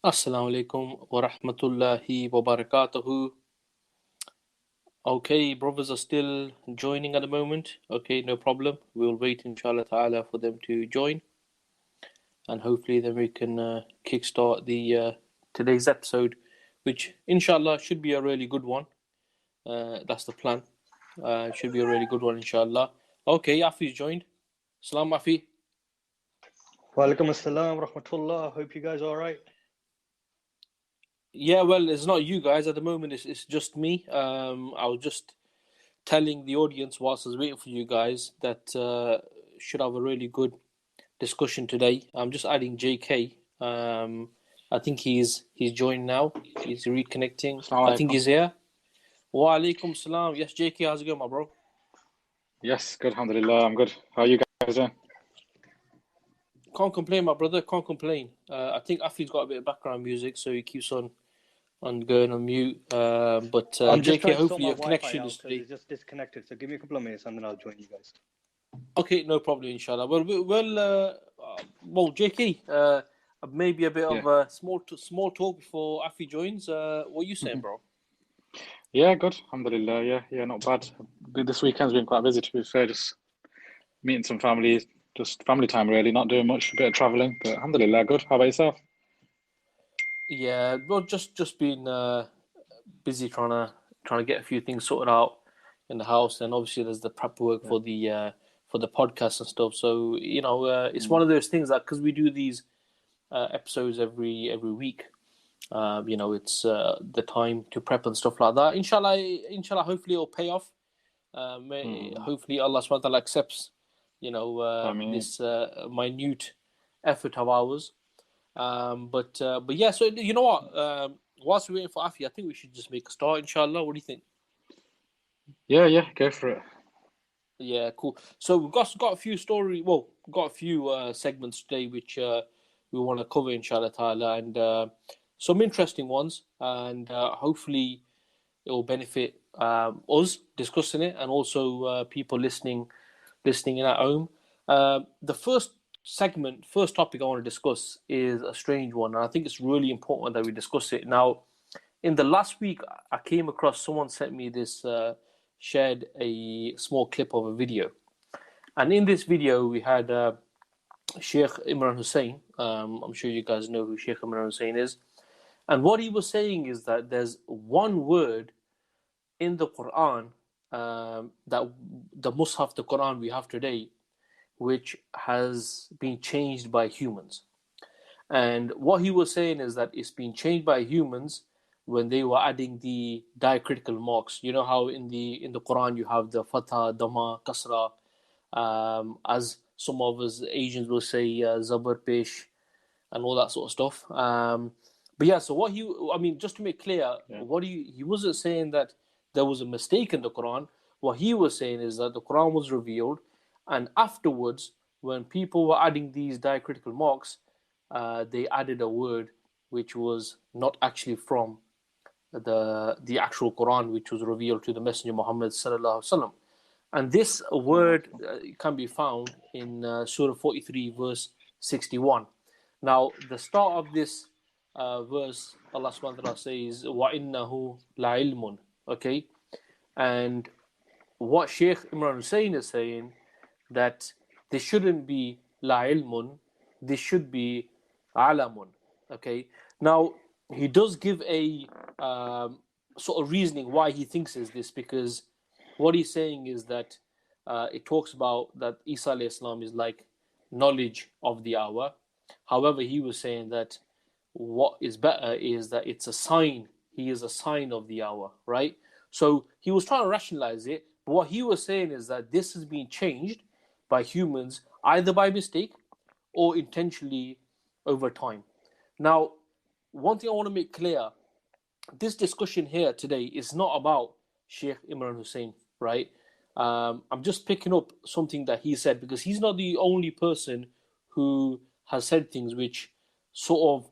Assalamu alaikum wa rahmatullahi wa barakatuhu. Okay, brothers are still joining at the moment. Okay, no problem. We'll wait inshallah ta'ala for them to join, and hopefully then we can kickstart the today's episode, which inshallah should be a really good one. That's the plan. Should be a really good one inshallah. Okay, Afi's joined. Salam Afi. Walaikum assalam rahmatullah. Hope you guys are all right. Yeah, well, it's not you guys at the moment. It's just me. I was just telling the audience whilst I was waiting for you guys that should have a really good discussion today. I'm just adding JK. I think he's joined now. He's reconnecting. I think he's here. Wa alaikum salam. Yes, JK, how's it going, my bro? Yes, good, alhamdulillah. I'm good. How are you guys doing? Can't complain, my brother. Can't complain. I think Afi's got a bit of background music, so he keeps on going on mute. But JK, hopefully your connection is today. It's just disconnected. So give me a couple of minutes and then I'll join you guys. Okay, no problem, inshallah. Well, JK, maybe a bit of a small talk before Afi joins. What are you saying, bro? Yeah, good, alhamdulillah. Yeah, not bad. This weekend's been quite busy, to be fair. Just meeting some family, just family time, really. Not doing much, a bit of traveling, but alhamdulillah, good. How about yourself? Yeah, well, just been busy trying to get a few things sorted out in the house, and obviously there's the prep work for the podcast and stuff. So it's one of those things that because we do these episodes every week, it's the time to prep and stuff like that. Inshallah, hopefully it'll pay off. Hopefully Allah subhanahu wa ta'ala accepts, this minute effort of ours. But yeah, so you know what? Whilst we're waiting for Afi, I think we should just make a start, inshallah. What do you think? Yeah, go for it. Yeah, cool. So we've got a few segments today which we want to cover, inshallah ta'ala, and some interesting ones, and hopefully it will benefit us discussing it, and also people listening in at home. The first topic I want to discuss is a strange one, and I think it's really important that we discuss it. Now, in the last week, I came across someone sent me this, shared a small clip of a video, and in this video we had Sheikh Imran Hosein. I'm sure you guys know who Sheikh Imran Hosein is, and what he was saying is that there's one word in the Quran, that the Mus'haf, the Quran we have today, which has been changed by humans. And what he was saying is that it's been changed by humans when they were adding the diacritical marks. You know how in the Quran you have the Fatha, Dhamma, Kasra, as some of us Asians will say Zabar, Pesh, and all that sort of stuff. But yeah, so just to make clear, he wasn't saying that there was a mistake in the Quran. What he was saying is that the Quran was revealed, and afterwards, when people were adding these diacritical marks, they added a word which was not actually from the actual Quran, which was revealed to the Messenger Muhammad sallallahu alaihi wasallam. And this word can be found in Surah 43, verse 61. Now, the start of this verse, Allah subhanahu wa ta'ala says, وَإِنَّهُ لَعِلْمٌ. Okay? And what Sheikh Imran Hosein is saying, that this shouldn't be la ilmun, this should be alamun. Okay. Now he does give a sort of reasoning why he thinks is this, because what he's saying is that it talks about that Isa alayhi salam is like knowledge of the hour. However, he was saying that what is better is that it's a sign. He is a sign of the hour, right? So he was trying to rationalize it, but what he was saying is that this has been changed by humans, either by mistake or intentionally over time. Now, one thing I want to make clear, this discussion here today is not about Sheikh Imran Hosein, right? I'm just picking up something that he said, because he's not the only person who has said things which sort of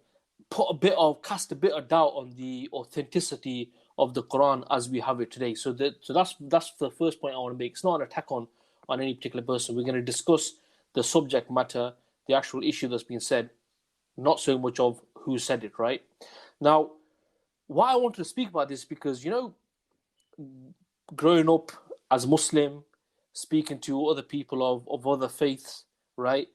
cast a bit of doubt on the authenticity of the Quran as we have it today. So that's the first point I want to make. It's not an attack on any particular person. We're going to discuss the subject matter, the actual issue that's been said, not so much of who said it, right? Now, why I wanted to speak about this because, growing up as Muslim, speaking to other people of other faiths, right?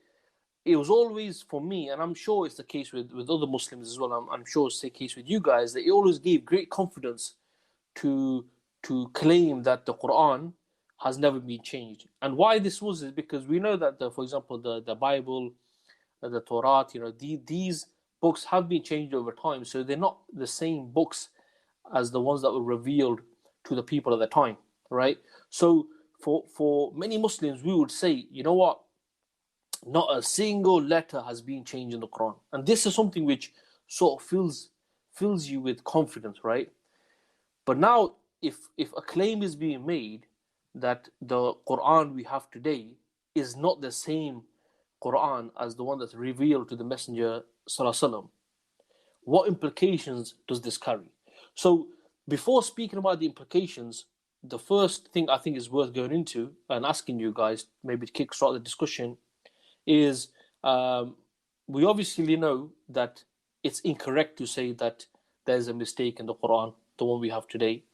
It was always for me, and I'm sure it's the case with other Muslims as well. I'm sure it's the case with you guys, that it always gave great confidence to claim that the Quran has never been changed. And why this was is because we know that, for example, the Bible, the Torah, these books have been changed over time, so they're not the same books as the ones that were revealed to the people at the time, right? So for many Muslims, we would say, you know what? Not a single letter has been changed in the Quran, and this is something which sort of fills you with confidence, right? But now, if a claim is being made that the Quran we have today is not the same Quran as the one that's revealed to the Messenger Sallallahu Alaihi Wasallam, what implications does this carry? So, before speaking about the implications, the first thing I think is worth going into and asking you guys, maybe to kickstart the discussion, is we obviously know that it's incorrect to say that there's a mistake in the Quran, the one we have today.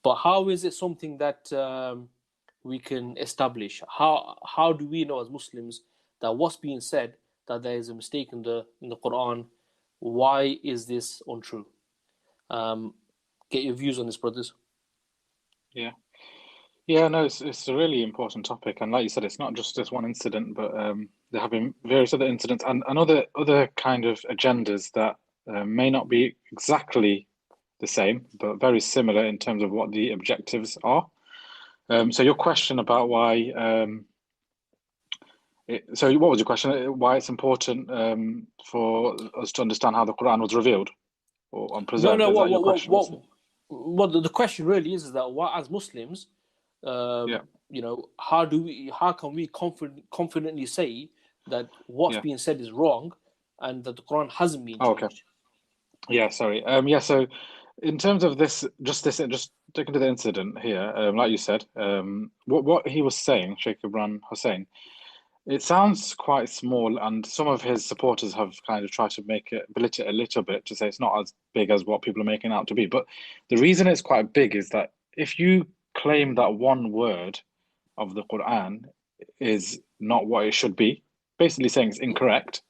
But how is it something that we can establish? How do we know as Muslims that what's being said, that there is a mistake in the Quran? Why is this untrue? Get your views on this, brothers. Yeah, no, it's a really important topic, and like you said, it's not just this one incident, but there have been various other incidents and other kind of agendas that may not be exactly the same, but very similar in terms of what the objectives are. So your question about why, so what was your question? Why it's important for us to understand how the Quran was revealed or preserved? No. Is that your question? What the question really is that what, as Muslims, how can we confidently say that what's being said is wrong and that the Quran hasn't been changed? Okay. Yeah, sorry. So in terms of just sticking to the incident here, like you said, what he was saying, Sheikh Imran Hosein, it sounds quite small, and some of his supporters have kind of tried to belittle it a little bit to say it's not as big as what people are making it out to be. But the reason it's quite big is that if you claim that one word of the Quran is not what it should be, basically saying it's incorrect,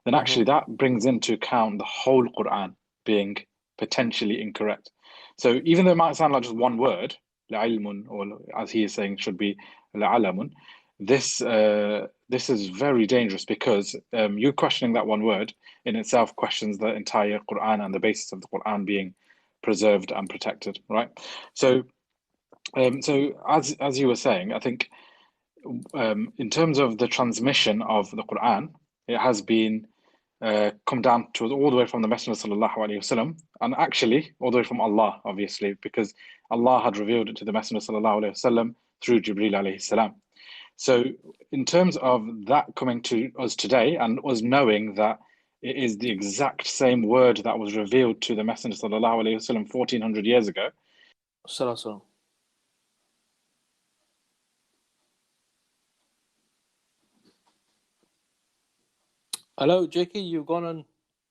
then actually that brings into account the whole Quran being potentially incorrect. So even though it might sound like just one word, لعلم, or as he is saying should be لعلم, this is very dangerous because you questioning that one word in itself questions the entire Quran and the basis of the Quran being preserved and protected, right? So as you were saying, I think in terms of the transmission of the Quran, it has been come down to all the way from the Messenger sallallahu alaihi wasallam, and actually all the way from Allah, obviously, because Allah had revealed it to the Messenger sallallahu alaihi wasallam through Jibril alayhi salam. So in terms of that coming to us today and us knowing that it is the exact same word that was revealed to the Messenger sallallahu alaihi wasallam 1400 years ago. Sallallahu. Hello, JK, you've gone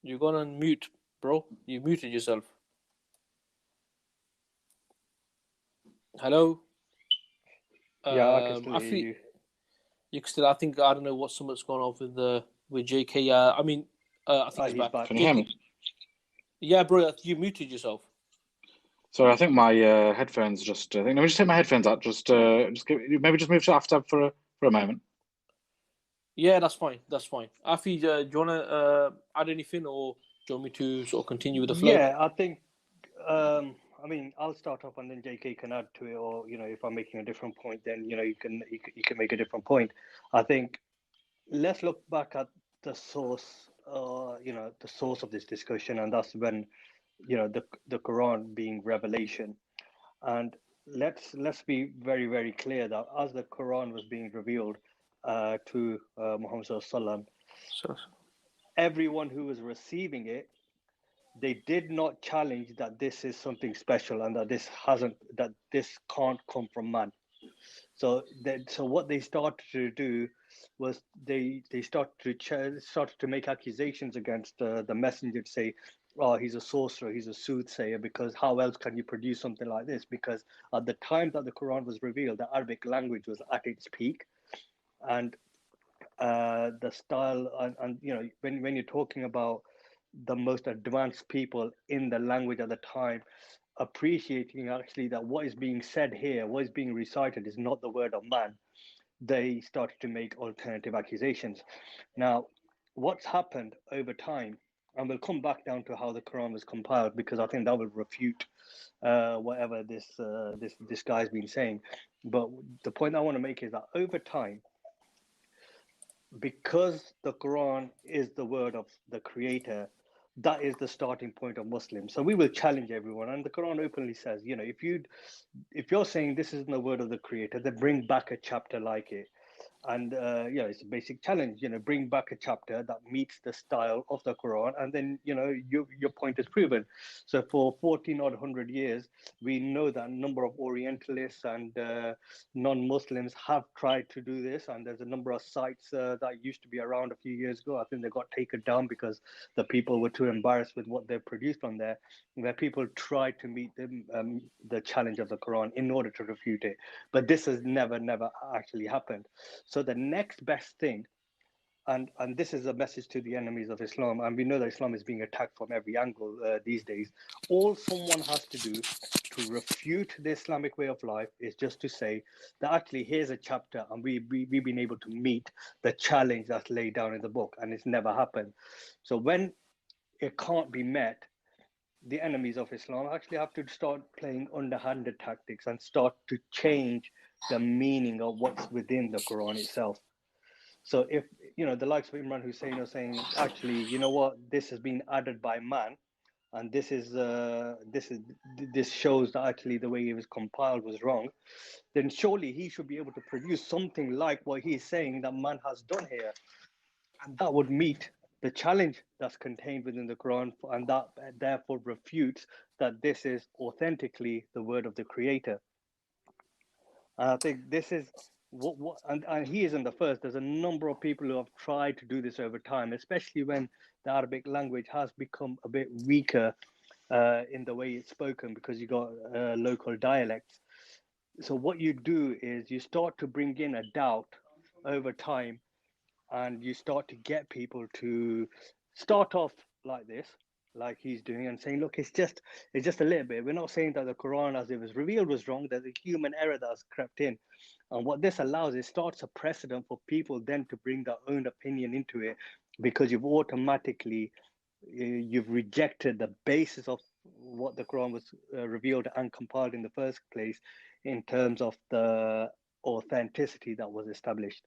on mute, bro. You muted yourself. Hello. Yeah, I can still hear you. You can still. I think I don't know what's gone on with JK. I think he's back. Can you hear me? Yeah, bro. You muted yourself. Sorry, I think my headphones just. Let me just take my headphones out. Maybe just move to after for a moment. Yeah, that's fine. Afi, do you want to add anything, or do you want me to sort of continue with the flow? Yeah, I think. I'll start off and then JK can add to it, or if I'm making a different point, then you can make a different point. I think let's look back at the source, the source of this discussion, and that's when the Quran being revelation, and let's be very, very clear that as the Quran was being revealed to Muhammad sallallahu alaihi wasallam, everyone who was receiving it, they did not challenge that this is something special and that this can't come from man. So what they started to do was they started to make accusations against the messenger, to say, oh, he's a sorcerer, he's a soothsayer, because how else can you produce something like this? Because at the time that the Quran was revealed, the Arabic language was at its peak, and the style, and you know, when you're talking about the most advanced people in the language at the time, appreciating actually that what is being said here, what is being recited, is not the word of man, they started to make alternative accusations. Now, what's happened over time, and we'll come back down to how the Quran was compiled, because I think that will refute whatever this guy's been saying. But the point I want to make is that over time, because the Quran is the word of the Creator, that is the starting point of Muslims. So we will challenge everyone, and the Quran openly says, you know, if you're saying this isn't the word of the Creator, then bring back a chapter like it. And yeah, it's a basic challenge. You know, bring back a chapter that meets the style of the Quran, and then you know your point is proven. So for 14 odd 100 years, we know that a number of Orientalists and non-Muslims have tried to do this, and there's a number of sites that used to be around a few years ago. I think they got taken down because the people were too embarrassed with what they produced on there, where people tried to meet the challenge of the Quran in order to refute it. But this has never actually happened. So the next best thing, and this is a message to the enemies of Islam, and we know that Islam is being attacked from every angle these days. All someone has to do to refute the Islamic way of life is just to say that actually here's a chapter, and we've been able to meet the challenge that's laid down in the book, and it's never happened. So when it can't be met, the enemies of Islam actually have to start playing underhanded tactics and start to change the meaning of what's within the Quran itself. So if you know the likes of Imran Hosein are saying, actually, you know what, this has been added by man, and this shows that actually the way it was compiled was wrong, then surely he should be able to produce something like what he's saying that man has done here, and that would meet the challenge that's contained within the Quran, and that therefore refutes that this is authentically the word of the Creator. And I think this is and he isn't the first. There's a number of people who have tried to do this over time, especially when the Arabic language has become a bit weaker in the way it's spoken, because you got local dialects. So what you do is you start to bring in a doubt over time, and you start to get people to start off like this, like he's doing, and saying, look, it's just a little bit. We're not saying that the Quran as it was revealed was wrong. There's a human error that's crept in. And what this allows, it starts a precedent for people then to bring their own opinion into it, because you've automatically you've rejected the basis of what the Quran was revealed and compiled in the first place, in terms of the authenticity that was established.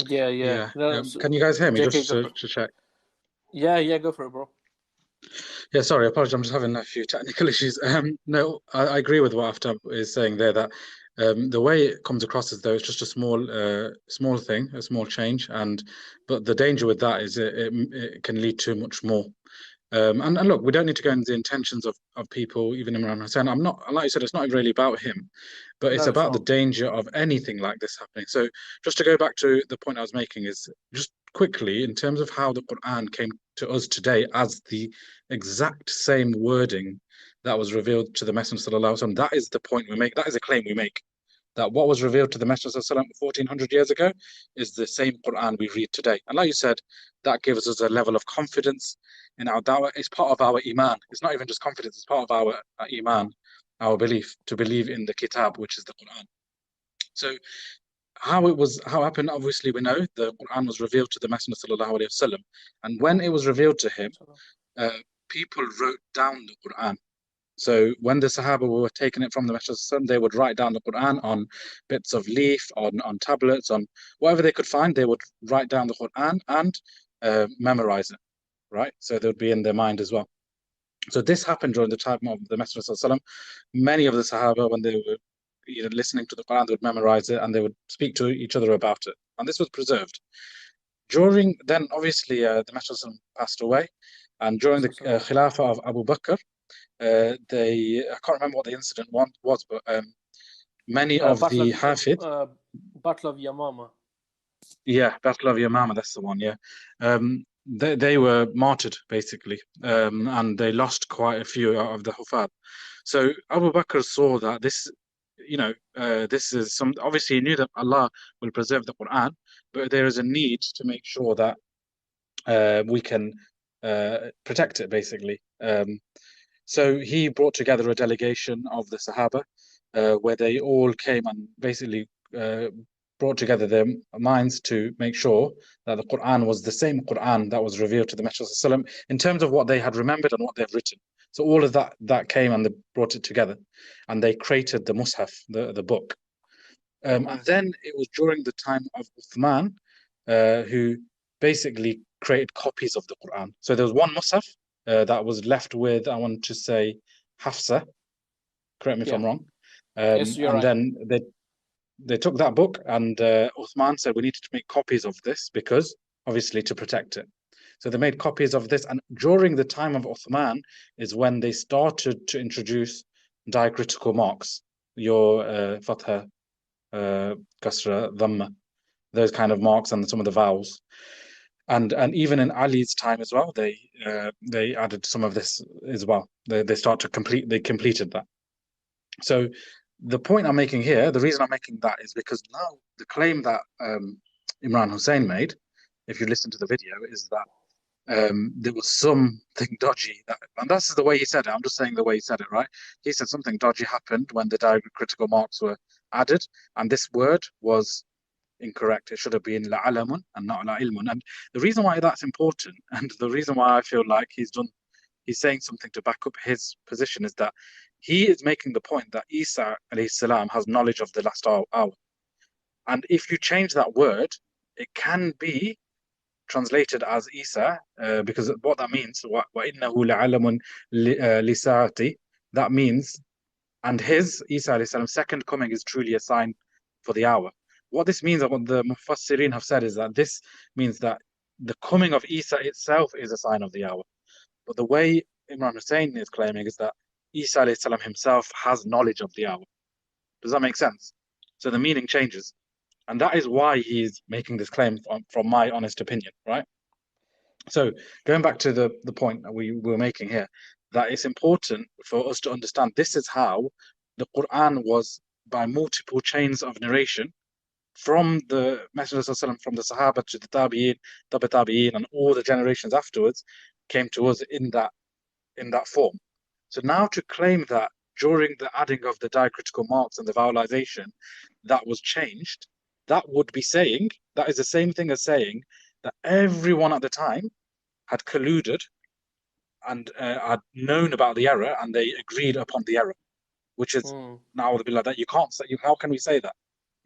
Yeah. Yeah. No, Can you guys hear me? JK, Just to check. yeah, go for it, bro. Yeah, sorry, I apologize. I'm just having a few technical issues. No, I agree with what Aftab is saying there, that the way it comes across as though it's just a small thing, a small change, but the danger with that is it can lead to much more. And look, we don't need to go into the intentions of people, even Imran Hosein. I'm not, like you said, it's not really about him, but it's No, it's about the not. danger of anything like this happening. So just to go back to the point I was making is just quickly, in terms of how the Quran came to us today as the exact same wording that was revealed to the Messenger sallallahu alaihi wasallam, that is the point we make. That is a claim we make. That what was revealed to the Messenger sallallahu alaihi wasallam 1400 years ago is the same Quran we read today. And like you said, that gives us a level of confidence in our da'wah. It's part of our iman. It's not even just confidence, it's part of our iman, our belief, to believe in the kitab, which is the Quran. So how it happened, obviously we know the Quran was revealed to the Messenger sallallahu alaihi wasallam, and when it was revealed to him, people wrote down the Quran. So when the Sahaba were taking it from the Messenger sallallahu alaihi wasallam, they would write down the Quran on bits of leaf, on tablets, on whatever they could find. They would write down the Quran and memorize it, right? So they would be in their mind as well. So this happened during the time of the Messenger sallallahu alaihi wasallam. Many of the Sahaba, when they were listening to the Quran, they would memorize it and they would speak to each other about it. And this was preserved. During then, obviously, the Messenger passed away, and during the Khilafah of Abu Bakr, I can't remember what the incident was, but many of the Hafid. Battle of Yamama. Yeah, Battle of Yamama, that's the one, yeah. They were martyred, basically, and they lost quite a few out of the Hufad. So Abu Bakr saw that this, this is some, obviously he knew that Allah will preserve the Quran, but there is a need to make sure that we can protect it, basically. So he brought together a delegation of the Sahaba, where they all came and basically brought together their minds to make sure that the Quran was the same Quran that was revealed to the Messenger ﷺ in terms of what they had remembered and what they had written. So all of that came and they brought it together, and they created the Mus'haf, the book. And then it was during the time of Uthman, who basically created copies of the Quran. So there was one Mus'haf that was left with, I want to say, Hafsa. Correct me if I'm wrong. Yes, you're right. Then they took that book, and Uthman said we needed to make copies of this because, obviously, to protect it. So they made copies of this, and during the time of Uthman is when they started to introduce diacritical marks, your fatha, kasra, dhamma, those kind of marks, and some of the vowels. And even in Ali's time as well, they added some of this as well. They completed that. So the point I'm making here, the reason I'm making that is because now the claim that Imran Hosein made, if you listen to the video, is that there was something dodgy. And that's the way he said it. I'm just saying the way he said it, right? He said something dodgy happened when the diacritical marks were added, and this word was incorrect. It should have been la'alamun and not la'ilmun. And the reason why that's important, and the reason why I feel like he's saying something to back up his position, is that he is making the point that Isa alayhi salam has knowledge of the last hour. And if you change that word, it can be translated as Isa, because what that means, وَإِنَّهُ لَعَلَمٌ لِسَاعَتِهِ, that means, and his, Isa alayhi salam's second coming is truly a sign for the hour. What this means, and what the Mufassirin have said, is that this means that the coming of Isa itself is a sign of the hour. But the way Imran Hosein is claiming is that Isa alayhi salam himself has knowledge of the hour. Does that make sense? So the meaning changes. And that is why he's making this claim from my honest opinion, right? So going back to the point that we were making here, that it's important for us to understand this is how the Quran was, by multiple chains of narration, from the Messenger ﷺ, from the Sahaba to the Tabi'in, Tabi Tabi'in, and all the generations afterwards, came to us in that form. So now to claim that during the adding of the diacritical marks and the vowelization, that was changed, that would be saying, that is the same thing as saying that everyone at the time had colluded and had known about the error, and they agreed upon the error, which is now would be like that. You can't say, how can we say that?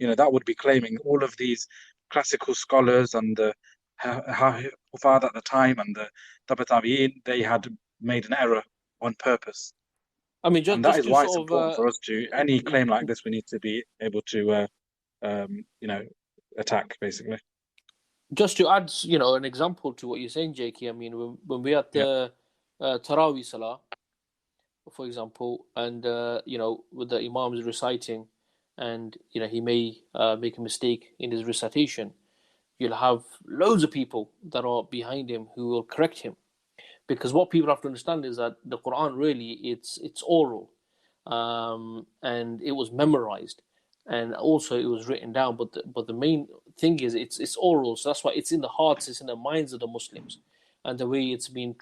That would be claiming all of these classical scholars and the Hufad at the time and the Tabi Tabi'in, they had made an error on purpose. I mean, and that is why it's important for us to, any claim like this, we need to be able to, attack, basically. Just to add, an example to what you're saying, JK, I mean, when we're at the Taraweeh Salah, for example, and, with the Imam is reciting, and, he may make a mistake in his recitation, you'll have loads of people that are behind him who will correct him. Because what people have to understand is that the Quran really, it's oral, and it was memorized, and also it was written down. But the main thing is it's oral, so that's why it's in the hearts, it's in the minds of the Muslims, and the way it's been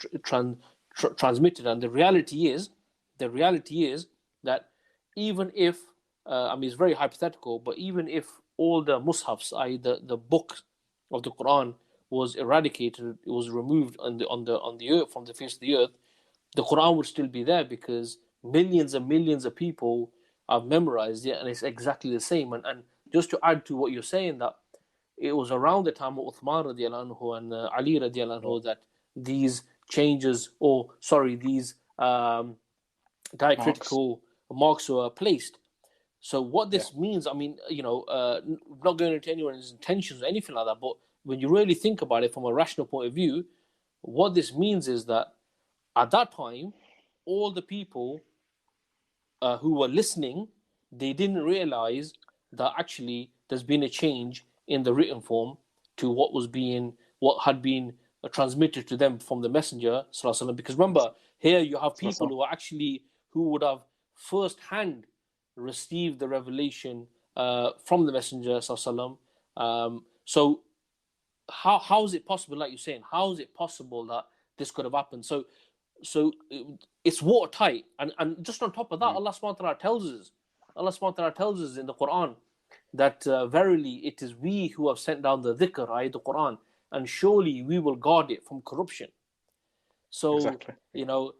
transmitted. And the reality is that even if it's very hypothetical, but even if all the mushafs, i.e. the book of the Quran, was eradicated, it was removed on the earth, from the face of the earth, the Quran would still be there, because millions and millions of people have memorized it, and it's exactly the same. And just to add to what you're saying, that it was around the time of Uthman radiallahu anhu and Ali radiallahu anhu that these changes, these diacritical marks were placed. So what this means, I mean, not going into anyone's intentions or anything like that, but when you really think about it from a rational point of view, what this means is that at that time, all the people who were listening they didn't realize that actually there's been a change in the written form to what had been transmitted to them from the Messenger sallallahu alaihi wasallam. Because remember, here you have people who would have first hand received the revelation from the Messenger sallallahu alaihi wasallam. So how is it possible, like you're saying, how is it possible that this could have happened? So it's watertight, and just on top of that, Allah subhanahu wa ta'ala tells us in the Quran that verily it is we who have sent down the dhikr, the Quran, and surely we will guard it from corruption. So Exactly.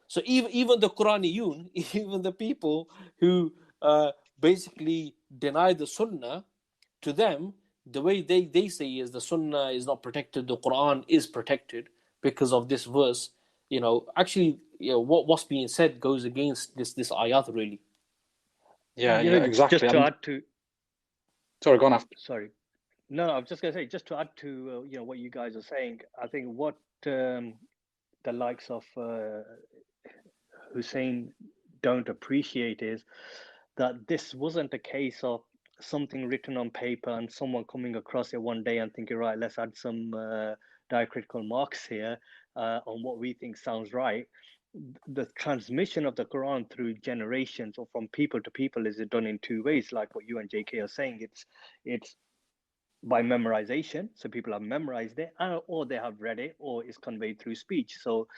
So even the Quraniyun, even the people who basically deny the Sunnah, to them the way they say is the Sunnah is not protected, the Quran is protected because of this verse. Actually, what's being said goes against this ayat, really. Yeah, Just exactly. to add to. Sorry, go on after. Sorry. No, I was just going to say, just to add to what you guys are saying, I think what the likes of Hussein don't appreciate is that this wasn't a case of something written on paper and someone coming across it one day and thinking, right, let's add some diacritical marks here on what we think sounds right. The transmission of the Quran through generations or from people to people is done in two ways, like what you and JK are saying. It's by memorization, so people have memorized it, or they have read it, or it's conveyed through speech. So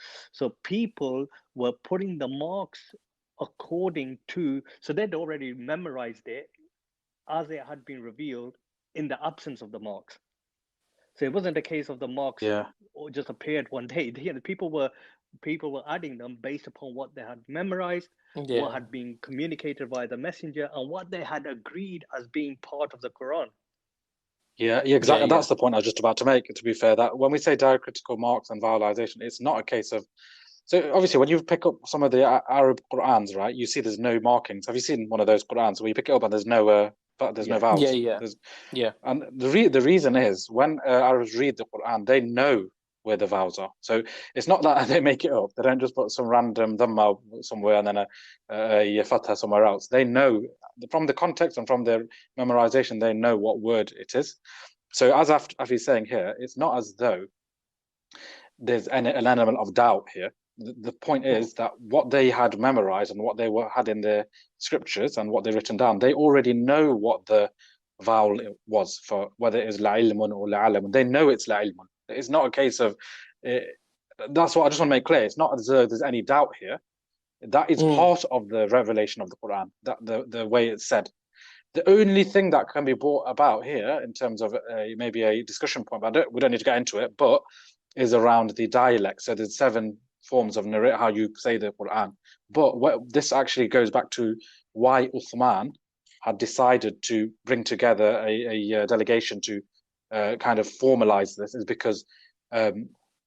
people were putting the marks according to, so they'd already memorized it as it had been revealed in the absence of the marks. So it wasn't a case of the marks or just appeared one day. People were adding them based upon what they had memorized, what had been communicated by the messenger, and what they had agreed as being part of the Quran. Yeah, exactly. That's the point I was just about to make, to be fair, that when we say diacritical marks and vowelization, it's not a case of... So obviously, when you pick up some of the Arab Qur'ans, right, you see there's no markings. Have you seen one of those Qur'ans where you pick it up and there's no vowels? And the reason is, when Arabs read the Qur'an, they know where the vowels are. So it's not that they make it up. They don't just put some random dhamma somewhere and then a fatha somewhere else. They know from the context and from their memorization, they know what word it is. So as Afi's saying here, it's not as though there's an element of doubt here. The point is that what they had memorized and what they had in their scriptures and what they've written down, they already know what the vowel was, for whether it is la'ilmun or la'alamun. They know it's la'ilmun. It's not a case of... that's what I just want to make clear. It's not as though there's any doubt here. That is part of the revelation of the Quran, that the way it's said. The only thing that can be brought about here in terms of maybe a discussion point, but we don't need to get into it, but is around the dialect. So there's 7 forms of narrate how you say the Quran. But this actually goes back to why Uthman had decided to bring together a delegation to kind of formalize this, is because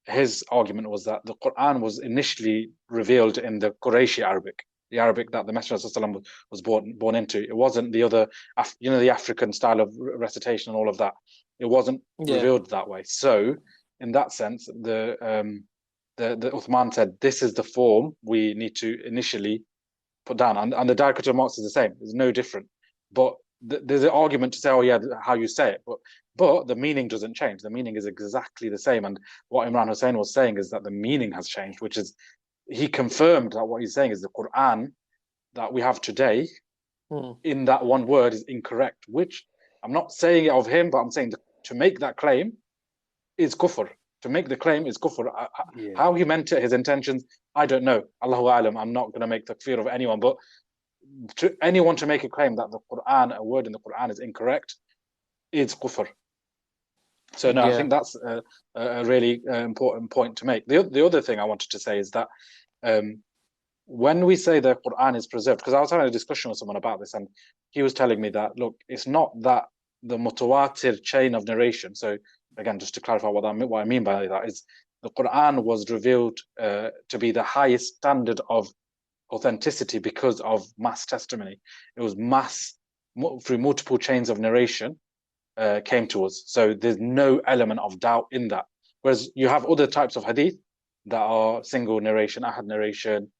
his argument was that the Quran was initially revealed in the Qurayshi Arabic, the Arabic that the Messenger was born into. It wasn't the other, the African style of recitation and all of that. It wasn't revealed that way. So in that sense, the Uthman said, this is the form we need to initially put down. And the diacritical marks is the same. It's no different. But there's an argument to say, oh yeah, how you say it. But the meaning doesn't change. The meaning is exactly the same. And what Imran Hosein was saying is that the meaning has changed, which is, he confirmed that what he's saying is the Quran that we have today in that one word is incorrect, which I'm not saying it of him, but I'm saying to make that claim is kufr. To make the claim is kufr. How he meant it, his intentions, I don't know. Allahu alam. I'm not going to make takfir of anyone, but to anyone to make a claim that the Quran, a word in the Quran, is incorrect, is kufr. So no, I think that's a really important point to make. The other thing I wanted to say is that when we say the Quran is preserved, because I was having a discussion with someone about this, and he was telling me that, look, it's not that the mutawatir chain of narration. So again, just to clarify what I mean by that is, the Quran was revealed to be the highest standard of authenticity because of mass testimony. It was through multiple chains of narration came to us. So there's no element of doubt in that. Whereas you have other types of hadith that are single narration, ahad narration,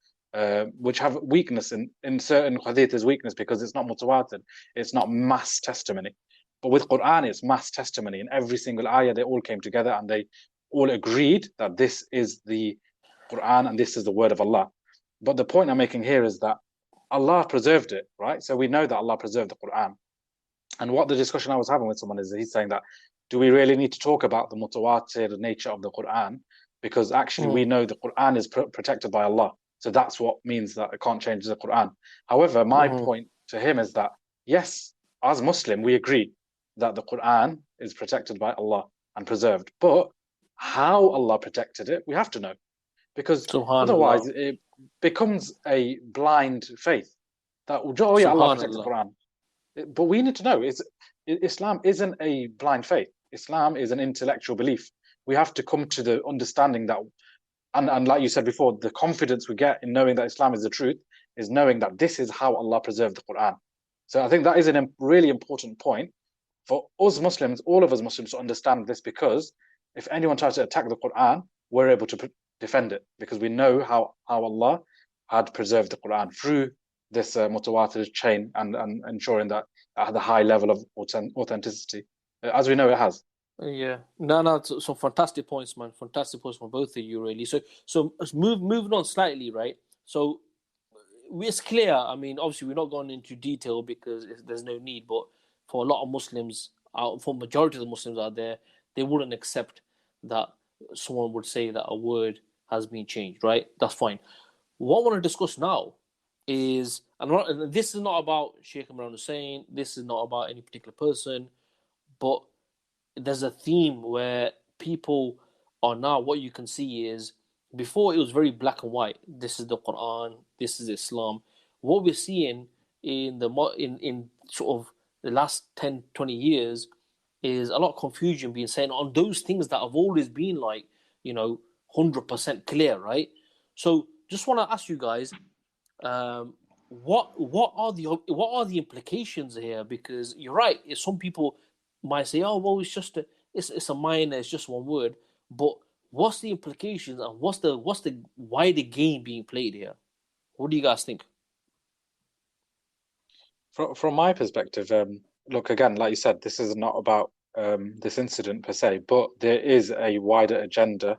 which have weakness in certain hadith is weakness because it's not mutawatir, it's not mass testimony. But with Quran, it's mass testimony. In every single ayah, they all came together and they all agreed that this is the Quran and this is the word of Allah. But the point I'm making here is that Allah preserved it, right? So we know that Allah preserved the Quran. And what the discussion I was having with someone is he's saying that, do we really need to talk about the mutawatir nature of the Quran? Because actually we know the Quran is protected by Allah. So that's what means that it can't change the Quran. However, my point to him is that, yes, as Muslim, we agree that the Quran is protected by Allah and preserved. But how Allah protected it, we have to know. Because otherwise it becomes a blind faith. That, oh yeah, Allah protected the Quran. But we need to know, Islam isn't a blind faith. Islam is an intellectual belief. We have to come to the understanding that, and like you said before, the confidence we get in knowing that Islam is the truth is knowing that this is how Allah preserved the Quran. So I think that is a really important point for us Muslims, all of us Muslims, to understand this, because if anyone tries to attack the Quran, we're able to defend it because we know how Allah had preserved the Quran through this mutawatir chain and ensuring that at the high level of authenticity, as we know it has. Yeah, no, some fantastic points, man. Fantastic points from both of you, really. So moving on slightly, right? So it's clear. I mean, obviously, we're not going into detail because there's no need. But for a lot of Muslims, for majority of the Muslims out there, they wouldn't accept that someone would say that a word has been changed, right? That's fine. What I want to discuss now is, and this is not about Sheikh Imran Hosein. This is not about any particular person, but there's a theme where people are now, what you can see is, before it was very black and white. This is the Quran, this is Islam. What we're seeing in sort of the last 10, 20 years is a lot of confusion being said on those things that have always been 100% clear, right? So just want to ask you guys, what are the implications here? Because you're right, some people might say, oh well, it's a minor, it's just one word. But what's the implications and what's the wider game being played here? What do you guys think? From my perspective, look, again, like you said, this is not about this incident per se, but there is a wider agenda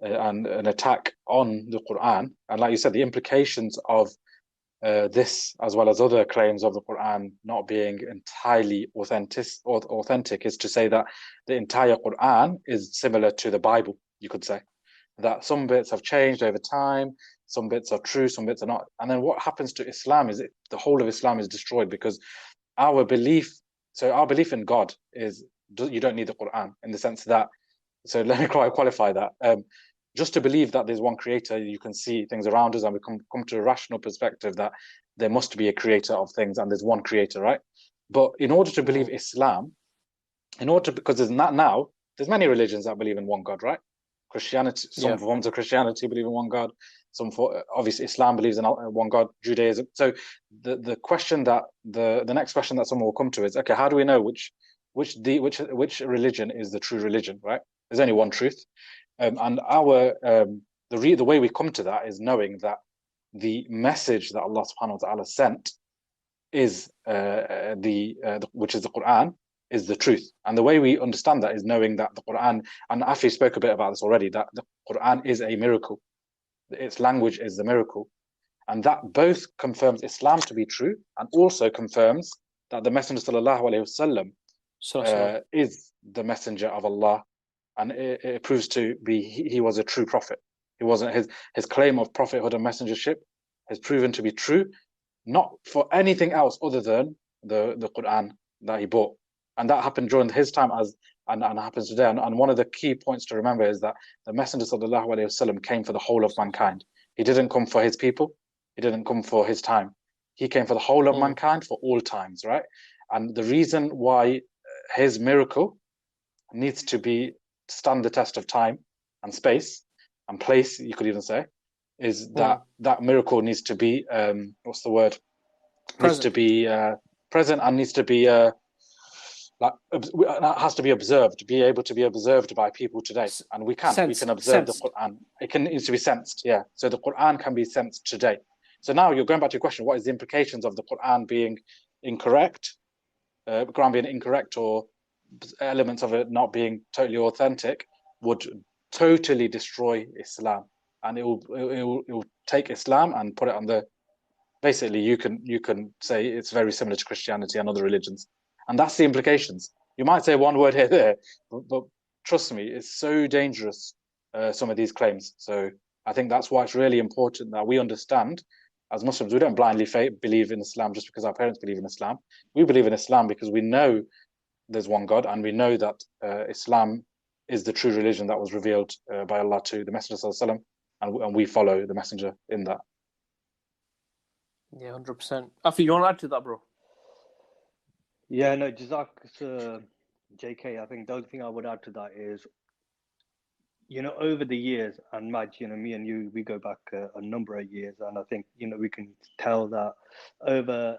and an attack on the Quran. And like you said, the implications of this, as well as other claims of the Quran not being entirely authentic, is to say that the entire Quran is similar to the Bible, you could say. That some bits have changed over time, some bits are true, some bits are not. And then what happens to Islam is the whole of Islam is destroyed, because our belief in God is, you don't need the Quran, in the sense that, so let me qualify that. Just to believe that there's one creator, you can see things around us, and we come to a rational perspective that there must be a creator of things and there's one creator, right? But in order to believe Islam, because there's not now, there's many religions that believe in one God, right? Christianity, some forms of Christianity believe in one God. Obviously Islam believes in one God, Judaism. So the question that the next question that someone will come to is, okay, how do we know which religion is the true religion, right? There's only one truth. And our the way we come to that is knowing that the message that Allah subhanahu wa ta'ala sent is which is the Quran, is the truth. And the way we understand that is knowing that the Quran, and Afi spoke a bit about this already, that the Quran is a miracle. Its language is the miracle. And that both confirms Islam to be true and also confirms that the Messenger sallallahu alaihi wasallam is the messenger of Allah. And it proves to be he was a true prophet. He wasn't his claim of prophethood and messengership has proven to be true, not for anything else other than the Quran that he brought. And that happened during his time and happens today. And one of the key points to remember is that the Messenger sallallahu alaihi wasallam came for the whole of mankind. He didn't come for his people. He didn't come for his time. He came for the whole of mankind, for all times, right? And the reason why his miracle needs to stand the test of time and space and place, you could even say, is that miracle needs to be what's the word? Present. Needs to be present and needs to be that has to be observed, be able to be observed by people today, and we can observe the Quran. It needs to be sensed, yeah. So the Quran can be sensed today. So now you're going back to your question: what is the implications of the Quran being incorrect, or elements of it not being totally authentic would totally destroy Islam, and it will take Islam and put it on the. Basically, you can say it's very similar to Christianity and other religions, and that's the implications. You might say one word here there, but trust me, it's so dangerous. Some of these claims. So I think that's why it's really important that we understand, as Muslims, we don't blindly believe in Islam just because our parents believe in Islam. We believe in Islam because we know there's one God, and we know that Islam is the true religion that was revealed by Allah to the Messenger Sallallahu Alaihi Wasallam, and we follow the Messenger in that. Yeah, 100%. Afi, you want to add to that, bro? Yeah, no, Jazak, JK, I think the only thing I would add to that is, over the years, and Maj, me and you, we go back a number of years, and I think, we can tell that over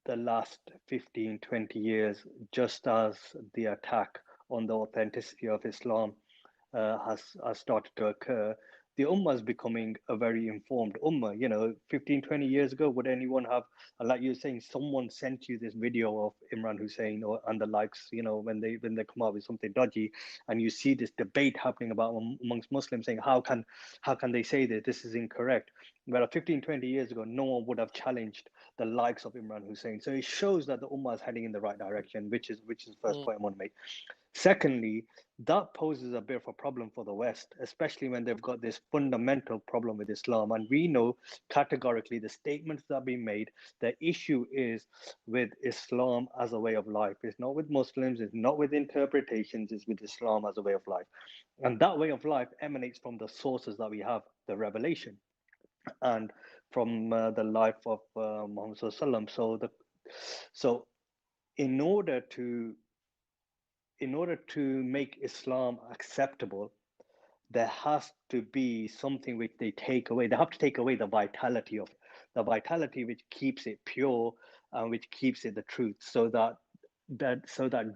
the last 15, 20 years, just as the attack on the authenticity of Islam has started to occur, the Ummah is becoming a very informed Ummah. 15, 20 years ago, would anyone have, like you're saying, someone sent you this video of Imran Hosein and the likes, when they come out with something dodgy, and you see this debate happening about amongst Muslims saying, how can they say that this is incorrect? Well, 15, 20 years ago, no one would have challenged the likes of Imran Hosein. So it shows that the Ummah is heading in the right direction, which is the first point I want to make. Secondly, that poses a bit of a problem for the West, especially when they've got this fundamental problem with Islam. And we know categorically the statements that have been made, the issue is with Islam as a way of life. It's not with Muslims, it's not with interpretations, it's with Islam as a way of life. And that way of life emanates from the sources that we have, the revelation, and from the life of Muhammad Sallallahu Alaihi Wasallam. So in order to make Islam acceptable, there has to be something which they take away. They have to take away the vitality which keeps it pure and which keeps it the truth, so that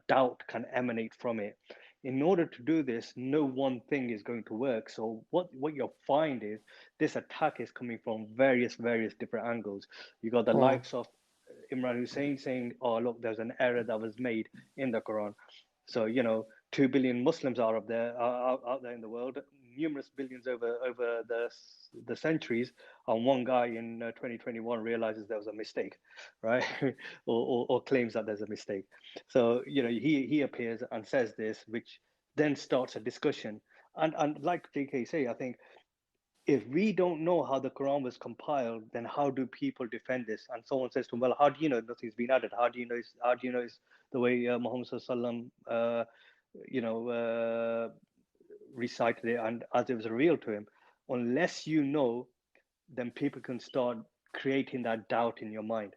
doubt can emanate from it. In order to do this, no one thing is going to work. So what you'll find is this attack is coming from various different angles. You got the likes of Imran Hosein saying, "Oh, look, there's an error that was made in the Quran." So 2 billion Muslims are out there in the world, numerous billions over the centuries, and one guy in 2021 realizes there was a mistake, right? or claims that there's a mistake. So he appears and says this, which then starts a discussion. And like JK say, I think, if we don't know how the Quran was compiled, then how do people defend this? And someone says to him, "Well, how do you know nothing's been added? How do you know it's the way Muhammad Sallallahu Alaihi Wasallam recited it and as it was revealed to him?" Unless you know, then people can start creating that doubt in your mind.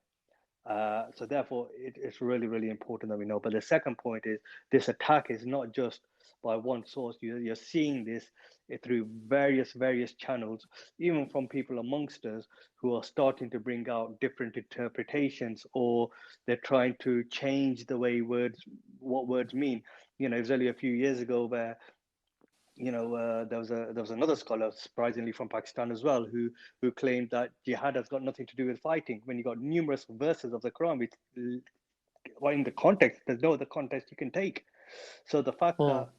So therefore, it's really important that we know. But the second point is, this attack is not just by one source. You're seeing this through various channels, even from people amongst us who are starting to bring out different interpretations, or they're trying to change the way what words mean. It was only a few years ago where there was another scholar, surprisingly from Pakistan as well, who claimed that jihad has got nothing to do with fighting, when you got numerous verses of the Quran which, well, in the context, there's no other context you can take. So the fact that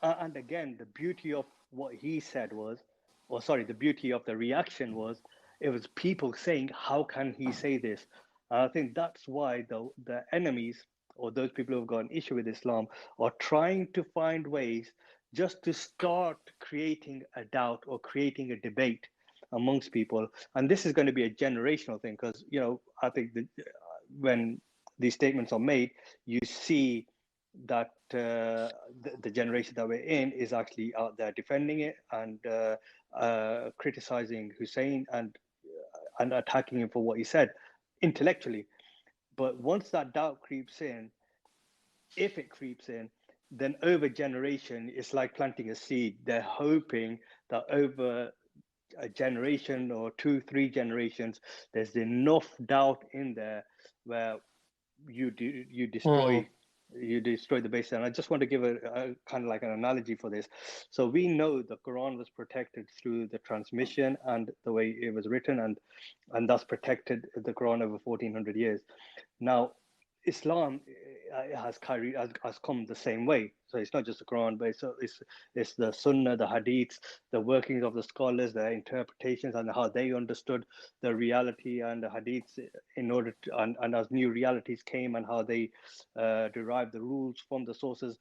and again, the beauty of what he said was, the beauty of the reaction was, it was people saying, "How can he say this?" I think that's why the enemies, or those people who have got an issue with Islam, are trying to find ways just to start creating a doubt or creating a debate amongst people. And this is going to be a generational thing, because I think that when these statements are made, you see that the generation that we're in is actually out there defending it and criticizing Hussein and attacking him for what he said intellectually. But once that doubt creeps in, if it creeps in, then over generation, it's like planting a seed. They're hoping that over a generation or 2-3 generations, there's enough doubt in there where you destroy the basis. And I just want to give a kind of like an analogy for this. So we know the Quran was protected through the transmission and the way it was written, and thus protected the Quran over 1400 years. Now Islam has come the same way. So it's not just the Quran, but it's the Sunnah, the Hadiths, the workings of the scholars, their interpretations, and how they understood the reality and the Hadiths in order to, and as new realities came, and how they derived the rules from the sources.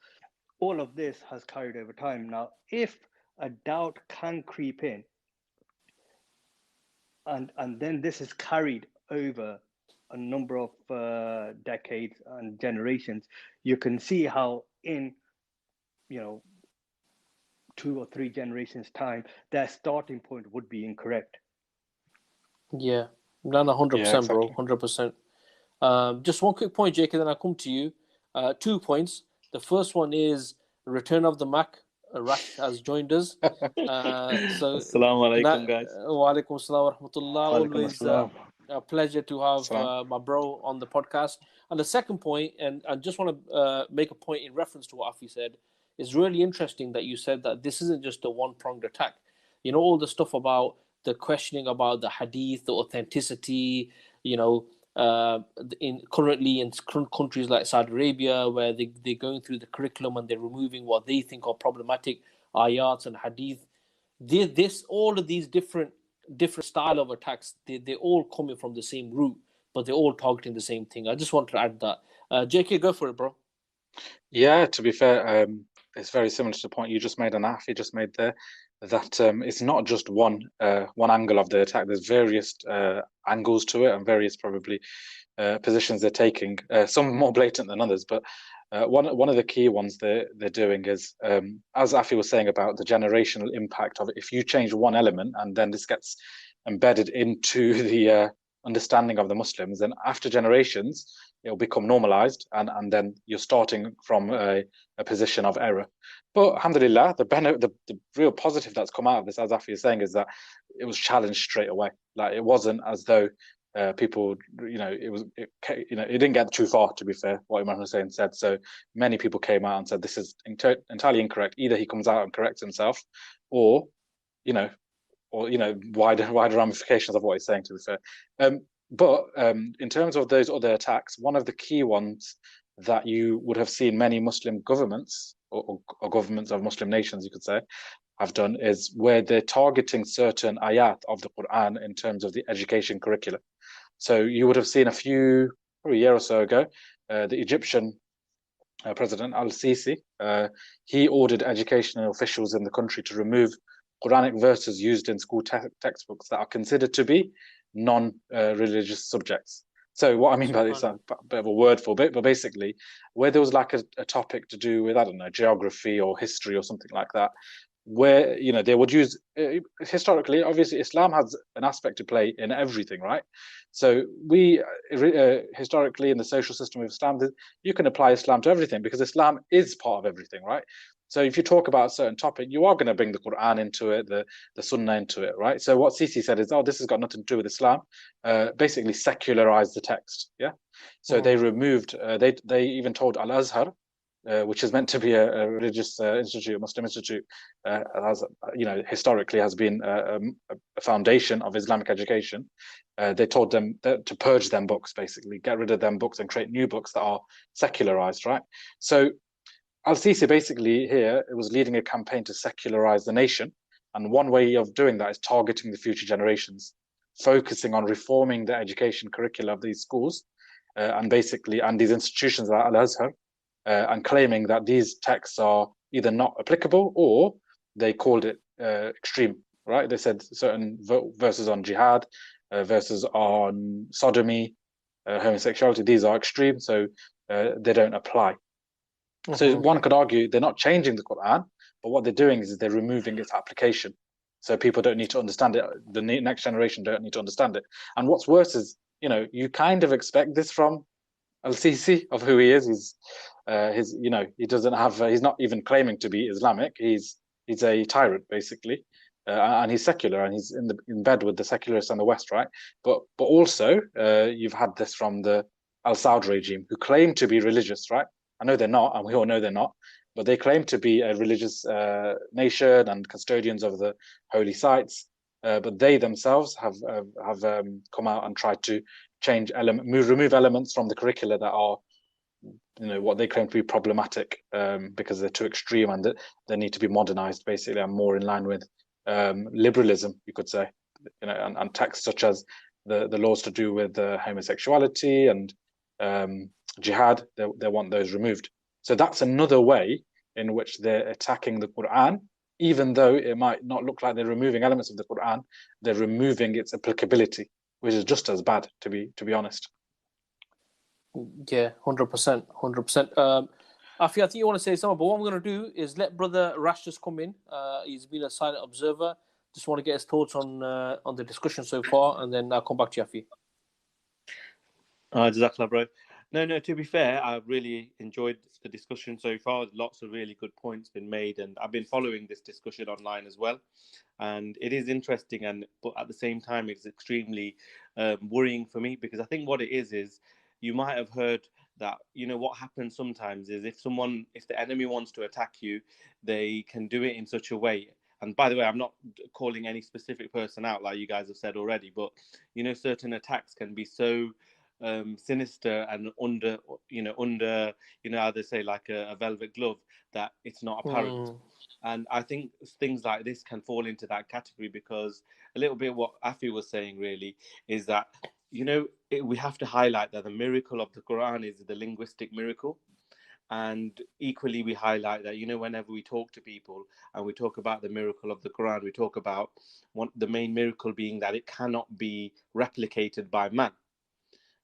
All of this has carried over time. Now, if a doubt can creep in, and then this is carried over a number of decades and generations, you can see how in 2 or 3 generations time their starting point would be incorrect. Yeah, no, 100%, bro, 100%. Just one quick point, Jake, and then I'll come to you. 2 points. The first one is Return of the Mac. Rash has joined us. So Assalamu alaikum, guys. Wa alaikum assalam wa rahmatullah. Always a pleasure to have my bro on the podcast. And the second point, and I just want to make a point in reference to what Afi said, it's really interesting that you said that this isn't just a one-pronged attack. You know, all the stuff about the questioning about the hadith, the authenticity, currently in countries like Saudi Arabia, where they're going through the curriculum and they're removing what they think are problematic ayats and hadith. All of these different style of attacks, they're all coming from the same root, but they're all targeting the same thing. I just want to add that. JK, go for it, bro. Yeah, to be fair, it's very similar to the point you just made and Afi just made there, that it's not just one angle of the attack. There's various angles to it and various probably positions they're taking. Some more blatant than others, but one of the key ones they're doing is, as Afi was saying about the generational impact of it. If you change one element and then this gets embedded into the understanding of the Muslims, then after generations it'll become normalized, and then you're starting from a position of error. But alhamdulillah, the real positive that's come out of this, as Afi is saying, is that it was challenged straight away. Like, it wasn't as though people, it didn't get too far, to be fair, what Imran Hosein said. So many people came out and said this is entirely incorrect. Either he comes out and corrects himself, or wider ramifications of what he's saying, to be fair. But in terms of those other attacks, one of the key ones that you would have seen many Muslim governments or governments of Muslim nations, you could say, have done, is where they're targeting certain ayat of the Quran in terms of the education curriculum. So you would have seen probably a year or so ago, the Egyptian President Al-Sisi, he ordered educational officials in the country to remove Quranic verses used in school textbooks that are considered to be non-religious subjects. So what I mean by this is a bit of a word for it, but basically, where there was like a topic to do with, I don't know, geography or history or something like that, where they would use historically, obviously Islam has an aspect to play in everything, right? So we historically in the social system of Islam, you can apply Islam to everything because Islam is part of everything, right? So if you talk about a certain topic, you are going to bring the Quran into it, the Sunnah into it, right? So what Sisi said is, this has got nothing to do with Islam. Basically secularized the text, yeah? So they removed, they even told Al-Azhar, which is meant to be a religious institute, a Muslim institute, historically has been a foundation of Islamic education. They told them to purge them books, basically, get rid of them books and create new books that are secularized, right? So Al-Sisi basically here, it was leading a campaign to secularize the nation. And one way of doing that is targeting the future generations, focusing on reforming the education curricula of these schools and these institutions like Al-Azhar, and claiming that these texts are either not applicable or they called it extreme, right? They said certain verses on jihad, verses on sodomy, homosexuality, these are extreme, so they don't apply. So one could argue they're not changing the Quran, but what they're doing is they're removing its application. So people don't need to understand it. The next generation don't need to understand it. And what's worse is, you kind of expect this from Al-Sisi, of who he is. He doesn't have, he's not even claiming to be Islamic. He's a tyrant, basically. And he's secular, and he's in bed with the secularists and the West, right? But also, you've had this from the al-Saud regime, who claim to be religious, right? I know they're not, and we all know they're not, but they claim to be a religious nation and custodians of the holy sites. But they themselves have come out and tried to remove elements from the curricula that are, what they claim to be problematic, because they're too extreme and that they need to be modernized, basically, and more in line with liberalism, you could say, and texts such as the laws to do with homosexuality and jihad. They want those removed. So that's another way in which they're attacking the Quran, even though it might not look like they're removing elements of the Quran. They're removing its applicability, which is just as bad, to be honest. Yeah, 100%, 100%. Afi, I think you want to say something, but what I'm going to do is let Brother Rash just come in. He's been a silent observer. Just want to get his thoughts on the discussion so far, and then I'll come back to you, Afi. Jazakallah, bro. No, to be fair, I've really enjoyed the discussion so far. Lots of really good points been made, and I've been following this discussion online as well. And it is interesting, but at the same time, it's extremely worrying for me, because I think what it is you might have heard that, what happens sometimes is if the enemy wants to attack you, they can do it in such a way. And by the way, I'm not calling any specific person out, like you guys have said already, but, certain attacks can be so sinister and under how they say, like a velvet glove, that it's not apparent. And I think things like this can fall into that category, because a little bit what Afi was saying really is that, we have to highlight that the miracle of the Quran is the linguistic miracle. And equally, we highlight that, whenever we talk to people and we talk about the miracle of the Quran, we talk about the main miracle being that it cannot be replicated by man.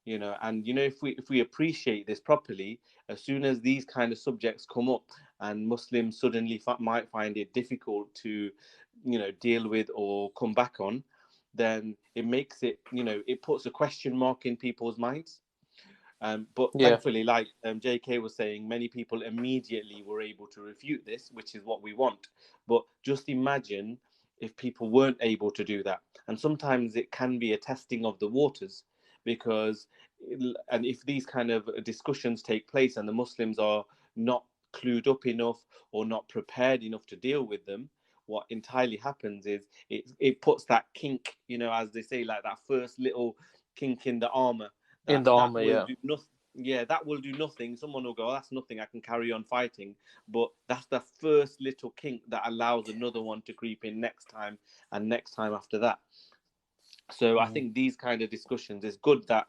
And if we appreciate this properly, as soon as these kind of subjects come up and Muslims suddenly might find it difficult to deal with or come back on, then it makes it, it puts a question mark in people's minds. But thankfully, like JK was saying, many people immediately were able to refute this, which is what we want. But just imagine if people weren't able to do that. And sometimes it can be a testing of the waters, because and if these kind of discussions take place and the Muslims are not clued up enough or not prepared enough to deal with them, what entirely happens is it puts that kink, as they say, like that first little kink in the armor. That will do nothing. Someone will go, oh, that's nothing, I can carry on fighting. But that's the first little kink that allows another one to creep in next time and next time after that. So I think these kind of discussions, is good that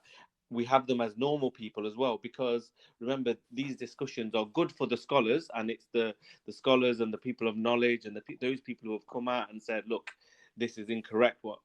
we have them as normal people as well, because remember, these discussions are good for the scholars, and it's the scholars and the people of knowledge and those people who have come out and said, look, this is incorrect, what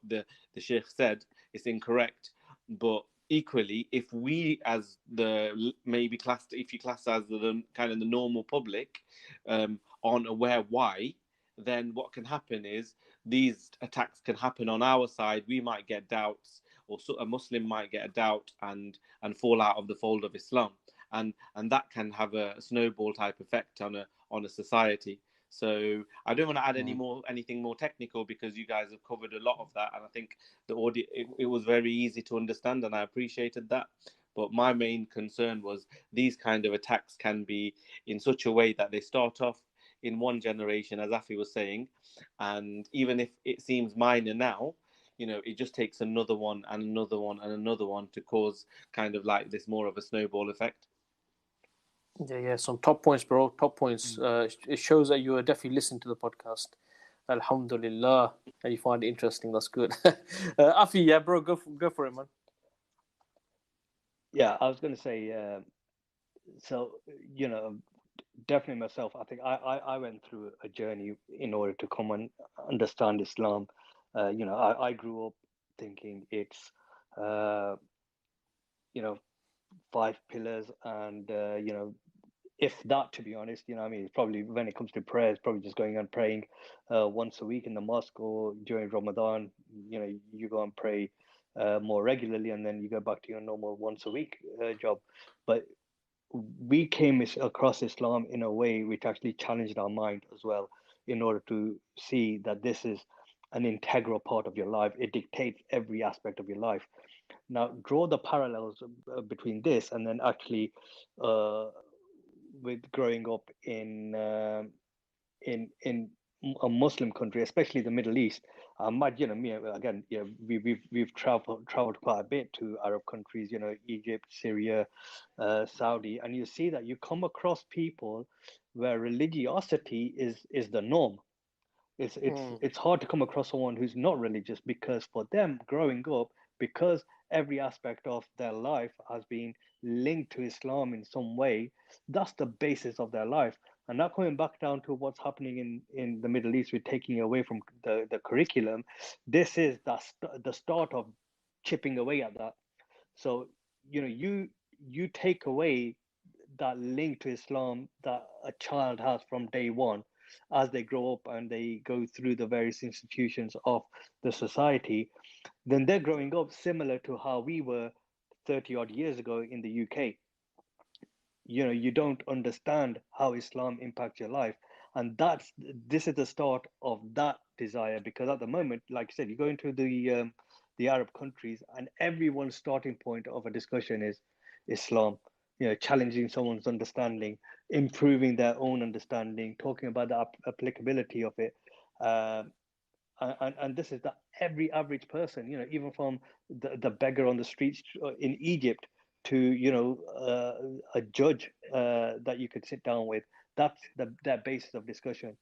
the Sheikh said, it's incorrect. But equally, if we as if you class as the kind of the normal public aren't aware why, then what can happen is these attacks can happen on our side. We might get doubts, or a Muslim might get a doubt and fall out of the fold of Islam, and that can have a snowball type effect on a society. So I don't want to add anything more technical, because you guys have covered a lot of that, and I think the audio it was very easy to understand, and I appreciated that. But my main concern was these kind of attacks can be in such a way that they start off in one generation, as Afi was saying, and even if it seems minor now, it just takes another one and another one and another one to cause kind of like this more of a snowball effect. Yeah, some top points, bro. Top points. It shows that you are definitely listening to the podcast. Alhamdulillah, and you find it interesting. That's good. Afi, yeah, bro, go for it, man. Yeah, I was going to say, so definitely myself. I think I went through a journey in order to come and understand Islam. I grew up thinking it's 5 pillars, and if that, to be honest, it's probably, when it comes to prayer, it's probably just going and praying once a week in the mosque, or during Ramadan, you go and pray more regularly, and then you go back to your normal once a week job. But we came across Islam in a way which actually challenged our mind as well, in order to see that this is an integral part of your life. It dictates every aspect of your life. Now, draw the parallels between this and then actually with growing up in a Muslim country, especially the Middle East. You know, me again, you know, we've traveled quite a bit to Arab countries, you know, Egypt, Syria, Saudi, and you see that you come across people where religiosity is the norm. It's hard to come across someone who's not religious, because for them growing up, because every aspect of their life has been linked to Islam in some way, that's the basis of their life. And now coming back down to what's happening in the Middle East with taking away from the curriculum, this is the start of chipping away at that. So, you know, you take away that link to Islam that a child has from day one, as they grow up and they go through the various institutions of the society, then they're growing up similar to how we were 30 odd years ago in the UK. You know, you don't understand how Islam impacts your life. And this is the start of that desire, because at the moment, like I said, you go into the Arab countries and everyone's starting point of a discussion is Islam, you know, challenging someone's understanding, improving their own understanding, talking about the applicability of it. And this is that every average person, you know, even from the beggar on the streets in Egypt to, you know, a judge that you could sit down with, that's their basis of discussion.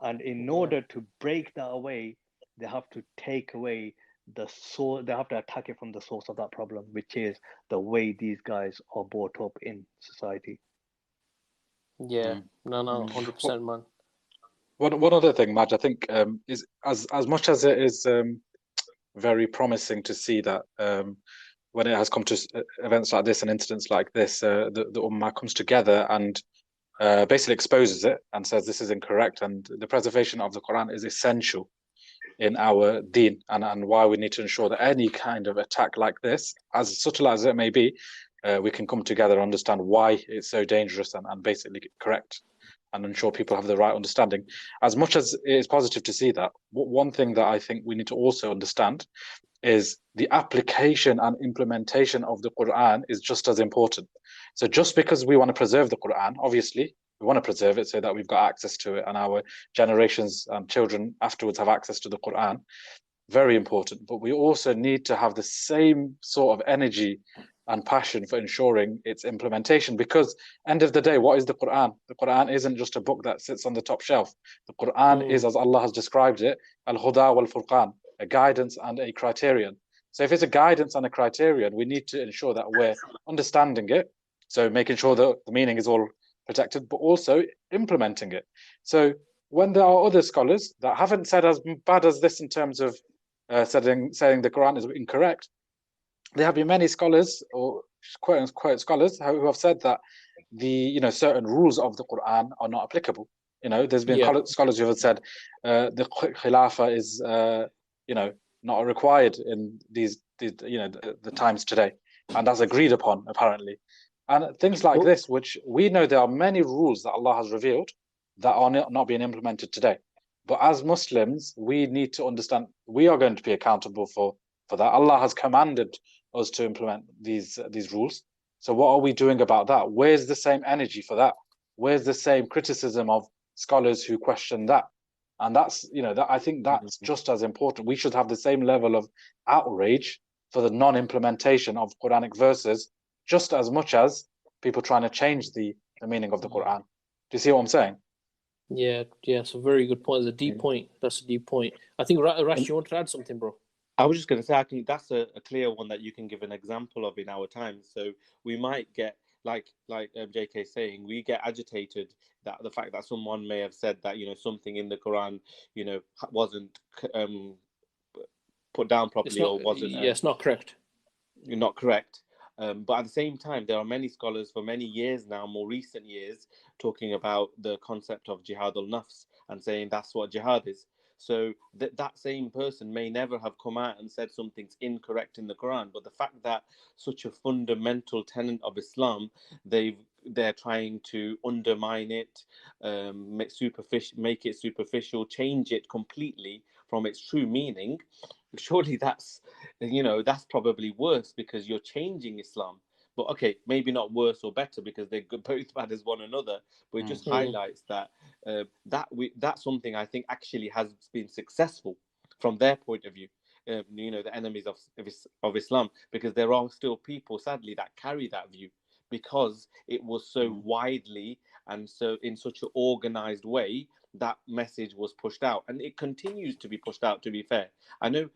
And in order to break that away, they have to take away the source. They have to attack it from the source of that problem, which is the way these guys are brought up in society. Yeah, no, 100%, man. One other thing, Maj, I think is as much as it is very promising to see that when it has come to events like this and incidents like this, the Ummah comes together and basically exposes it and says this is incorrect, and the preservation of the Quran is essential in our deen, and why we need to ensure that any kind of attack like this, as subtle as it may be, we can come together and understand why it's so dangerous and basically correct and ensure people have the right understanding. As much as it is positive to see that, one thing that I think we need to also understand is the application and implementation of the Quran is just as important. So just because we want to preserve the Quran, obviously, we want to preserve it so that we've got access to it and our generations and children afterwards have access to the Quran, very important. But we also need to have the same sort of energy and passion for ensuring its implementation, because end of the day, what is the Quran? The Quran isn't just a book that sits on the top shelf. The Quran is, as Allah has described it, al-huda wal-furqan, a guidance and a criterion. So if it's a guidance and a criterion, we need to ensure that we're understanding it, so making sure that the meaning is all protected, but also implementing it. So when there are other scholars that haven't said as bad as this in terms of saying the Quran is incorrect, there have been many scholars, or quote unquote scholars, who have said that the certain rules of the Quran are not applicable. There's been scholars who have said the Khilafah is not required in the times today, and that's agreed upon apparently. And things like this, which we know there are many rules that Allah has revealed that are not being implemented today. But as Muslims, we need to understand we are going to be accountable for that. Allah has commanded us to implement these rules. So what are we doing about that? Where's the same energy for that? Where's the same criticism of scholars who question that? And that's, I think that's just as important. We should have the same level of outrage for the non-implementation of Quranic verses, just as much as people trying to change the meaning of the Quran. Do you see what I'm saying? Yeah, it's a very good point. It's a deep point. That's a deep point. I think, Rash, you want to add something, bro? I was just going to say, I think that's a clear one that you can give an example of in our times. So we might get, like JK saying, we get agitated that the fact that someone may have said that, something in the Quran, wasn't put down properly or wasn't... it's not correct. Not correct. But at the same time, there are many scholars for many years now, more recent years, talking about the concept of jihad al-nafs and saying that's what jihad is. So that same person may never have come out and said something's incorrect in the Quran, but the fact that such a fundamental tenet of Islam, they're trying to undermine it, make it superficial, change it completely from its true meaning, surely that's, that's probably worse, because you're changing Islam. But okay, maybe not worse or better, because they're both bad as one another. But it just highlights that that's something I think actually has been successful from their point of view. The enemies of Islam, because there are still people, sadly, that carry that view, because it was so widely and so in such an organized way that message was pushed out, and it continues to be pushed out, to be fair. I know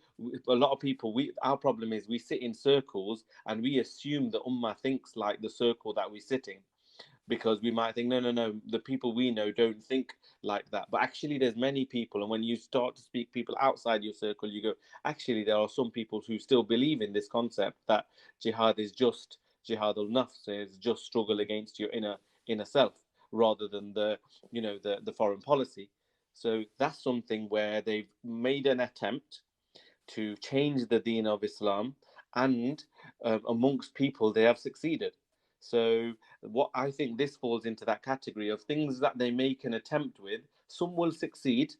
a lot of people, our problem is we sit in circles and we assume the ummah thinks like the circle that we sit in, because we might think, no, the people we know don't think like that. But actually there's many people, and when you start to speak people outside your circle, you go, actually there are some people who still believe in this concept that jihad is just jihad al-nafs, so it's just struggle against your inner self, rather than the foreign policy. So that's something where they've made an attempt to change the deen of Islam, and amongst people they have succeeded. So what I think this falls into that category of things that they make an attempt with. Some will succeed,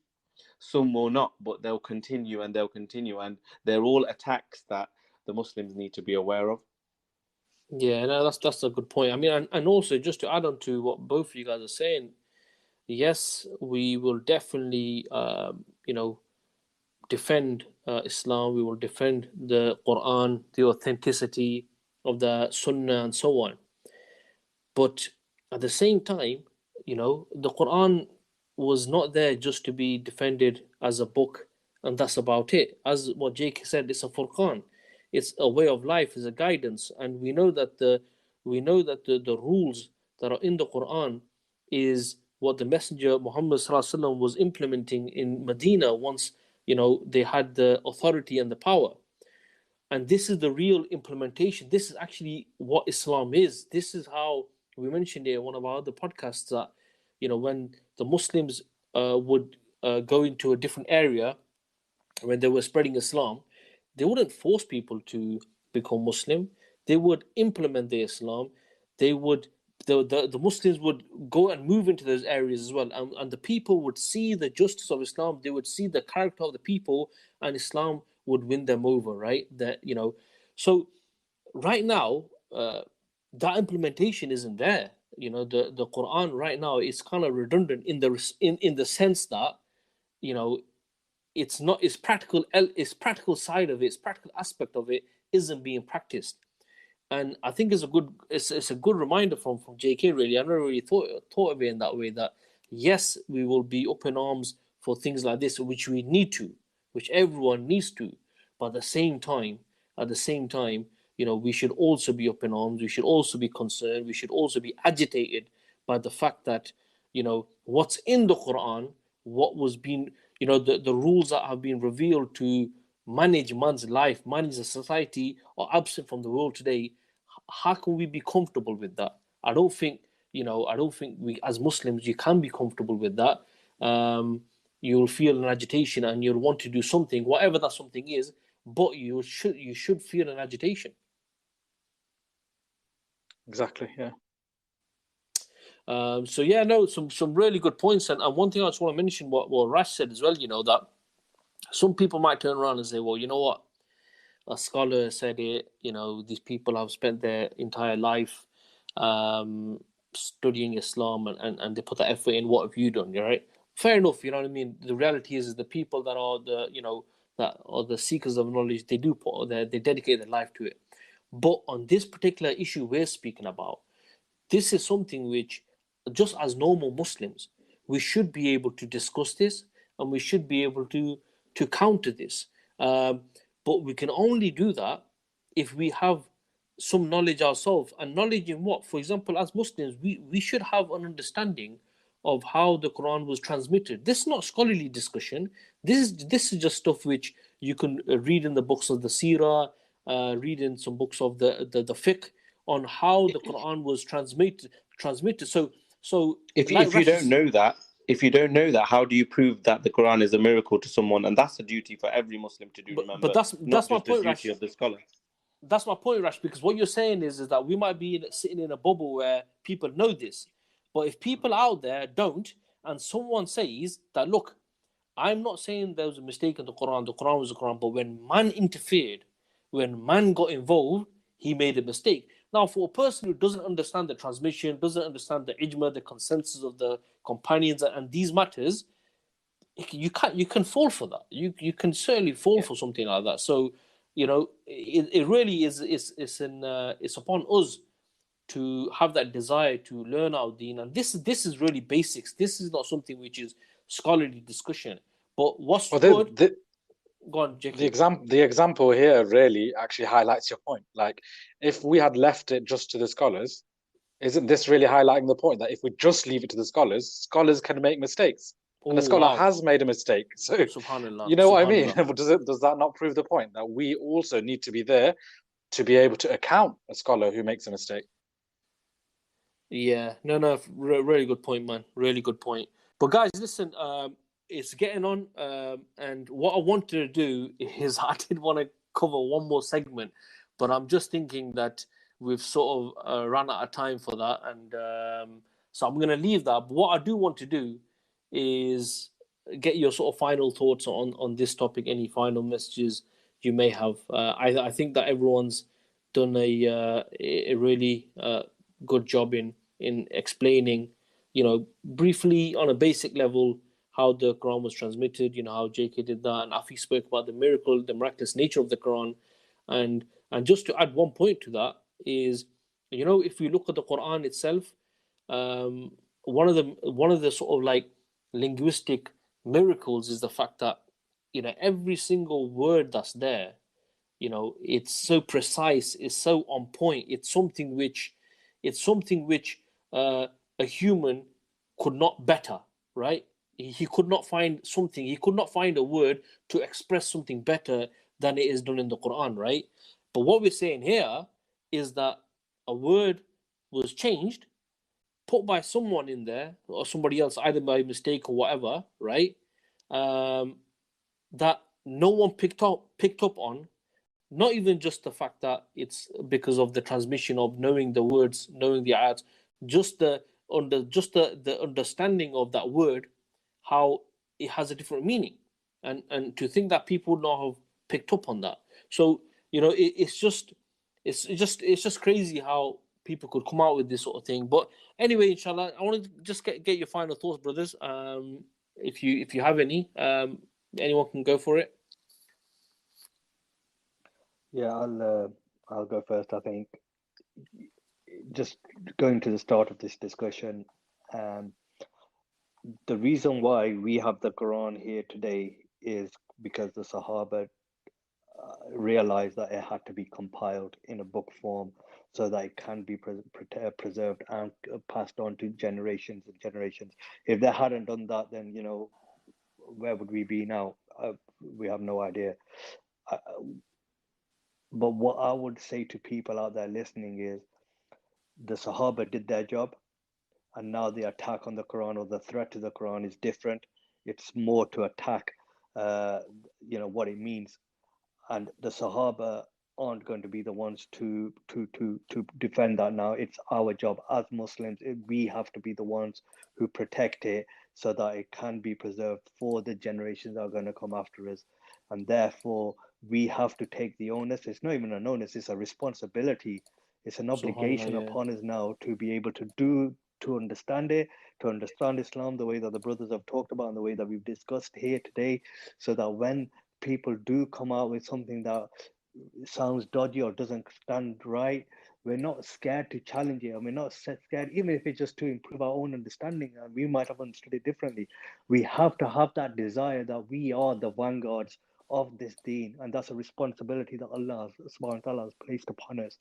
some will not, but they'll continue, and they're all attacks that the Muslims need to be aware of. Yeah, no, that's a good point. I mean, and also just to add on to what both of you guys are saying, yes, we will definitely, defend Islam. We will defend the Quran, the authenticity of the Sunnah, and so on. But at the same time, the Quran was not there just to be defended as a book, and that's about it. As what Jake said, it's a Furqan. It's a way of life, it's a guidance, and we know that the rules that are in the Quran is what the Messenger Muhammad ﷺ was implementing in Medina once they had the authority and the power. And this is the real implementation. This is actually what Islam is. This is how we mentioned it in one of our other podcasts, that when the Muslims would go into a different area when they were spreading Islam, they wouldn't force people to become Muslim. They would implement the Islam. They would the Muslims would go and move into those areas as well, and the people would see the justice of Islam. They would see the character of the people, and Islam would win them over, right? So right now, that implementation isn't there. The Quran right now is kind of redundant in the sense that it's not its practical side of it, its practical aspect of it isn't being practiced. And I think it's a good reminder from JK, really. I never really thought of it in that way, that yes, we will be up in arms for things like this, which we need to, which everyone needs to. But at the same time, we should also be up in arms. We should also be concerned. We should also be agitated by the fact that, what's in the Quran, what was being, the rules that have been revealed to manage man's life, manage the society, are absent from the world today. How can we be comfortable with that? I don't think we as Muslims, you can be comfortable with that. You'll feel an agitation and you'll want to do something, whatever that something is, but you should feel an agitation. Exactly, yeah. So yeah, no, some really good points. And one thing I just want to mention, what Rash said as well, that some people might turn around and say, well, you know what? A scholar said it, these people have spent their entire life studying Islam and they put that effort in. What have you done? Right? Fair enough, you know what I mean? The reality is the people that are that are the seekers of knowledge, they do they dedicate their life to it. But on this particular issue we're speaking about, this is something which, just as normal Muslims, we should be able to discuss this, and we should be able to counter this. But we can only do that if we have some knowledge ourselves. And knowledge in what? For example, as Muslims, we should have an understanding of how the Quran was transmitted. This is not scholarly discussion. This is just stuff which you can read in the books of the Seerah, read in some books of the fiqh, on how the Quran was transmitted. So if you don't know that, how do you prove that the Quran is a miracle to someone? And that's a duty for every Muslim to do. Remember, but that's my point, Rash. Of the scholar. That's my point, Rash. Because what you're saying is that we might be sitting in a bubble where people know this, but if people out there don't, and someone says that, look, I'm not saying there was a mistake in the Quran was the Quran, but when man interfered, when man got involved, he made a mistake. Now, for a person who doesn't understand the transmission, doesn't understand the ijma, the consensus of the companions, and these matters, you can fall for that. You can certainly fall for something like that. So, it really is it's upon us to have that desire to learn our deen, and this is really basics. This is not something which is scholarly discussion. But what's Well, good? Go on, the Jackie. example here really actually highlights your point. Like, if we had left it just to the scholars, isn't this really highlighting the point that if we just leave it to the scholars can make mistakes, and the Oh scholar wow, has made a mistake. So, subhanallah, you know what I mean? subhanallah. Does that not prove the point that we also need to be there to be able to account a scholar who makes a mistake? Yeah, no, really good point, man. Really good point. But guys, listen, it's getting on, and what I wanted to do is I did want to cover one more segment, but I'm just thinking that we've sort of run out of time for that, and so I'm going to leave that. But what I do want to do is get your sort of final thoughts on this topic. Any final messages you may have? I think that everyone's done a really good job in explaining, briefly on a basic level how the Quran was transmitted. How JK did that, and Afi spoke about the miraculous nature of the Quran, and just to add one point to that is, if you look at the Quran itself, one of the sort of like linguistic miracles is the fact that every single word that's there, it's so precise, it's so on point. It's something which a human could not better, right? He could not find something. He could not find a word to express something better than it is done in the Quran, right? But what we're saying here is that a word was changed, put by someone in there or somebody else, either by mistake or whatever, right? That no one picked up on. Not even just the fact that it's because of the transmission of knowing the words, knowing the ayats, just the understanding of that word, how it has a different meaning, and to think that people would not have picked up on that. So it's just crazy how people could come out with this sort of thing. But anyway, inshallah, I want to just get your final thoughts, brothers. If you have any, anyone can go for it. Yeah, I'll go first. I think just going to the start of this discussion, the reason why we have the Quran here today is because the Sahaba realized that it had to be compiled in a book form so that it can be preserved and passed on to generations and generations. If they hadn't done that, then where would we be now? We have no idea. But what I would say to people out there listening is the Sahaba did their job, and now the attack on the Quran, or the threat to the Quran, is different. It's more to attack, what it means, and the Sahaba aren't going to be the ones to defend that now. It's our job as Muslims. We have to be the ones who protect it so that it can be preserved for the generations that are going to come after us, and therefore we have to take the onus. It's not even an onus; it's a responsibility. It's an obligation Subhanallah, yeah. upon us now to be able to understand it, to understand Islam the way that the brothers have talked about and the way that we've discussed here today, so that when people do come out with something that sounds dodgy or doesn't stand right, we're not scared to challenge it, and we're not scared, even if it's just to improve our own understanding, and we might have understood it differently. We have to have that desire that we are the vanguards of this deen, and that's a responsibility that Allah subhanahu wa ta'ala has placed upon us.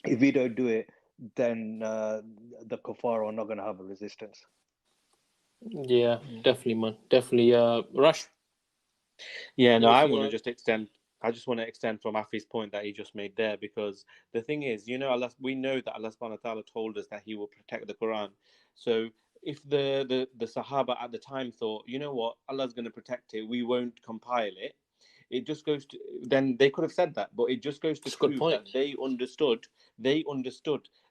If we don't do it, then the kuffar are not going to have a resistance. Yeah, definitely, man. Definitely. Rush. Yeah, no, Anything on? I just want to extend from Afi's point that he just made there, because the thing is, Allah, we know that Allah subhanahu wa ta'ala told us that He will protect the Quran. So if the Sahaba at the time thought, you know what, Allah's going to protect it, we won't compile it, it just goes to, then they could have said that, but it just goes to That's a good prove point. that they understood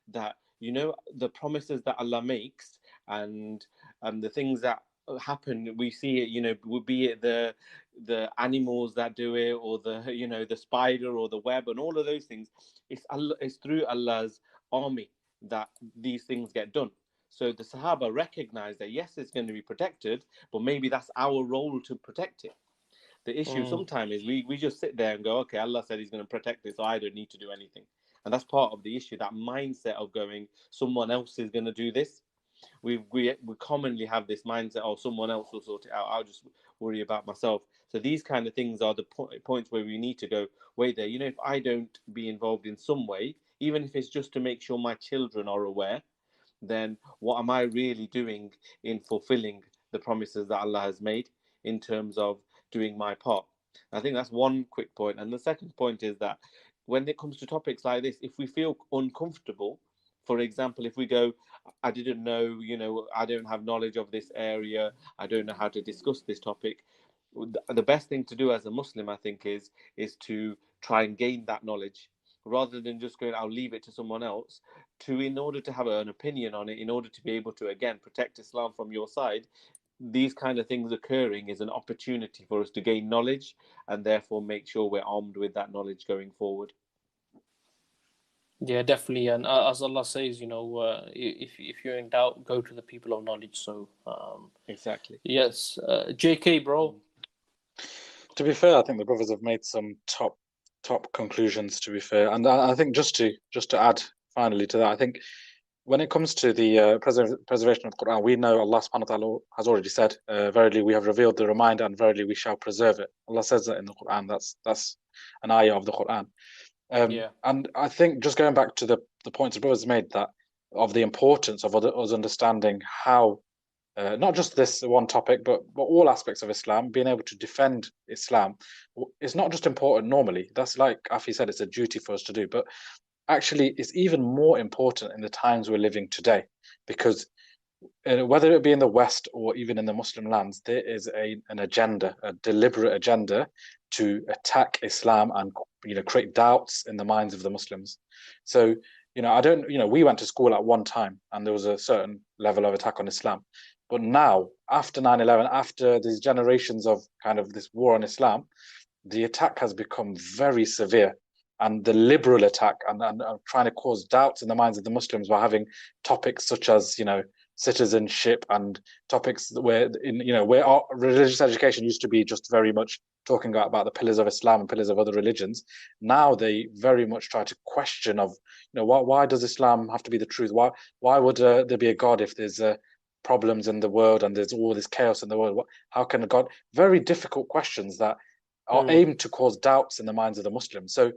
that the promises that Allah makes, and the things that happen. We see it, you know, be it the animals that do it, or the, you know, the spider or the web and all of those things. It's through Allah's army that these things get done. So the Sahaba recognize that yes, it's going to be protected, but maybe that's our role to protect it. The issue sometimes is we just sit there and go, okay, Allah said He's going to protect this, so I don't need to do anything. And that's part of the issue, that mindset of going, someone else is going to do this. We commonly have this mindset, oh, someone else will sort it out, I'll just worry about myself. So these kind of things are the points where we need to go, wait there, you know, if I don't be involved in some way, even if it's just to make sure my children are aware, then what am I really doing in fulfilling the promises that Allah has made in terms of doing my part? I think that's one quick point. And the second point is that when it comes to topics like this, if we feel uncomfortable, for example, if we go, I didn't know, you know, I don't have knowledge of this area, I don't know how to discuss this topic, the best thing to do as a Muslim, I think, is to try and gain that knowledge, rather than just going, I'll leave it to someone else. In order to have an opinion on it, in order to be able to, again, protect Islam from your side, these kind of things occurring is an opportunity for us to gain knowledge, and therefore make sure we're armed with that knowledge going forward. Yeah, definitely. And as Allah says, you know, if you're in doubt, go to the people of knowledge. So exactly. Yes, JK, bro. To be fair, I think the brothers have made some top conclusions, to be fair. And I think just to add finally to that, I think when it comes to the preservation of the Quran, we know Allah subhanahu wa ta'ala has already said, verily we have revealed the reminder, and verily we shall preserve it. Allah says that in the Quran. That's an ayah of the Quran. And I think just going back to the points the brothers made, that of the importance of us understanding how not just this one topic, but all aspects of Islam, being able to defend Islam is not just important normally. That's, like Afi said, it's a duty for us to do. But actually, it's even more important in the times we're living today, because whether it be in the West or even in the Muslim lands, there is an agenda, a deliberate agenda to attack Islam and, you know, create doubts in the minds of the Muslims. So, you know, we went to school at one time and there was a certain level of attack on Islam. But now, after 9/11, after these generations of kind of this war on Islam, the attack has become very severe. And the liberal attack and trying to cause doubts in the minds of the Muslims by having topics such as, you know, citizenship, and topics where our religious education used to be just very much talking about the pillars of Islam and pillars of other religions. Now they very much try to question of, you know, why does Islam have to be the truth? Why would there be a God if there's problems in the world and there's all this chaos in the world? How can a God? Very difficult questions that are aimed to cause doubts in the minds of the Muslims. So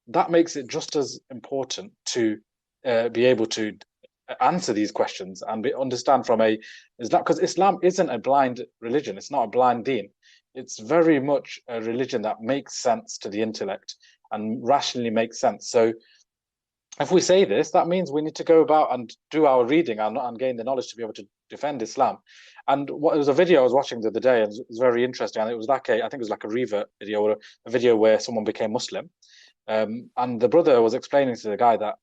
that makes it just as important to be able to answer these questions and understand from Islam, because Islam isn't a blind religion. It's not a blind deen. It's very much a religion that makes sense to the intellect and rationally makes sense. So if we say this, that means we need to go about and do our reading and gain the knowledge to be able to defend Islam. And it was a video I was watching the other day, and it was very interesting. And it was like I think it was like a revert video, or a video where someone became Muslim. And the brother was explaining to the guy that,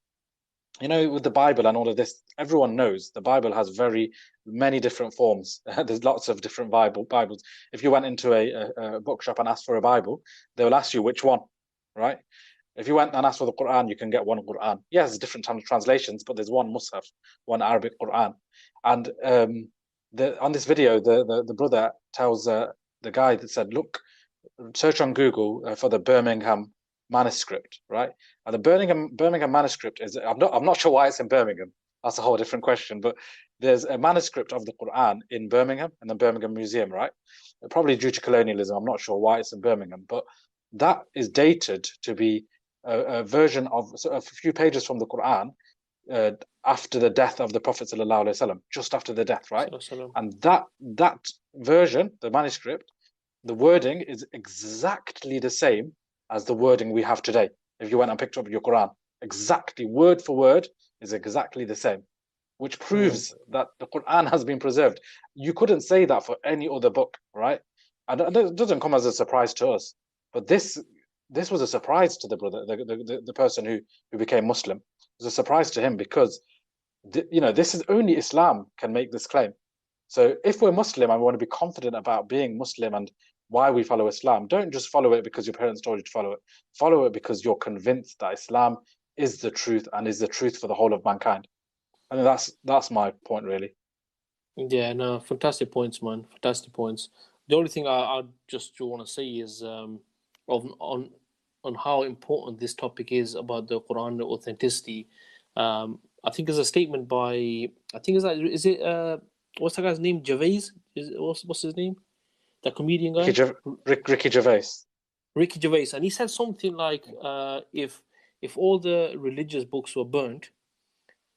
you know, with the Bible and all of this, everyone knows the Bible has very many different forms. There's lots of different Bibles. If you went into a bookshop and asked for a Bible, they will ask you which one, right? If you went and asked for the Quran, you can get one Quran. Yes, there's different translations, but there's one Mus'haf, one Arabic Quran. And on this video, the brother tells the guy that said, look, search on Google for the Birmingham manuscript, right? And the Birmingham manuscript is, I'm not sure why it's in Birmingham. That's a whole different question. But there's a manuscript of the Quran in Birmingham, in the Birmingham Museum, right? Probably due to colonialism. I'm not sure why it's in Birmingham, but that is dated to be a version of a few pages from the Quran after the death of the Prophet ﷺ, just after the death, right? And that version, the manuscript, the wording is exactly the same as the wording we have today. If you went and picked up your Quran, exactly word for word is exactly the same, which proves that the Quran has been preserved. You couldn't say that for any other book, right? And it doesn't come as a surprise to us, but this was a surprise to the brother, the person who became Muslim. It was a surprise to him, because this is only Islam can make this claim. So if we're Muslim and we want to be confident about being Muslim and why we follow Islam, don't just follow it because your parents told you to follow it. Follow it because you're convinced that Islam is the truth and is the truth for the whole of mankind. I mean, that's my point, really. Yeah, no, fantastic points, man. Fantastic points. The only thing I just want to say is on how important this topic is about the Quran authenticity. I think there's a statement by, I think is it what's that guy's name? Gervais? What's his name? The comedian guy? Ricky Gervais. Ricky Gervais, and he said something like, if all the religious books were burnt,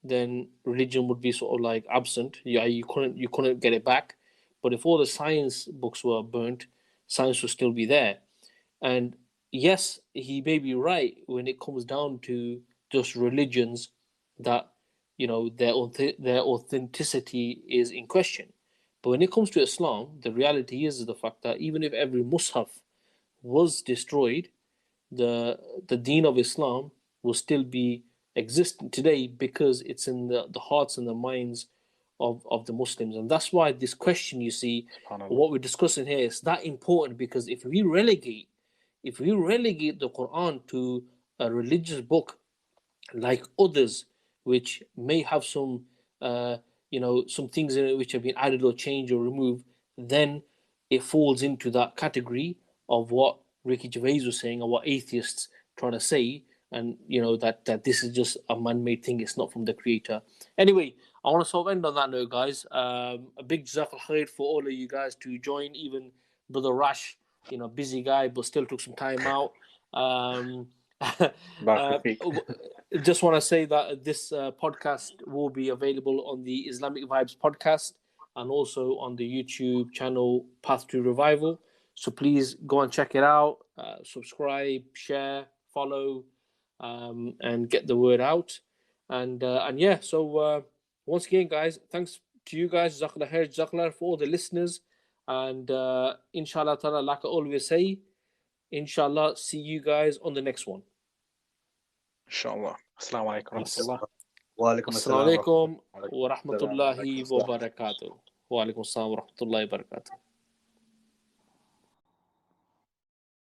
then religion would be sort of like absent. Yeah, you couldn't get it back. But if all the science books were burnt, science would still be there. And yes, he may be right when it comes down to just religions that, you know, their authenticity is in question. But when it comes to Islam, the reality is the fact that even if every Mus'haf was destroyed, the deen of Islam will still be existent today because it's in the hearts and the minds of the Muslims. And that's why this question, you see, what we're discussing here is that important, because if we relegate the Quran to a religious book like others, which may have some some things in it which have been added or changed or removed, then it falls into that category of what Ricky Gervais was saying and what atheists trying to say, and that this is just a man-made thing, it's not from the creator. Anyway, I want to sort of end on that note, guys. A big jazakallah khair for all of you guys to join, even Brother Rash, busy guy, but still took some time out. Just want to say that this podcast will be available on the Islamic Vibes podcast and also on the YouTube channel Path to Revival. So please go and check it out, subscribe, share, follow, and get the word out. And yeah, so once again, guys, thanks to you guys, Jazakallah khair, Jazakallah for all the listeners. And inshallah ta'ala, like I always say, inshallah, see you guys on the next one. Inshallah. Assalamu alaikum wa rahmatullah. Wa alaikum Assalamu assalam alaikum wa rahmatullahi wa barakatuh. Wa alaikum assalam wa rahmatullahi wa barakatuh.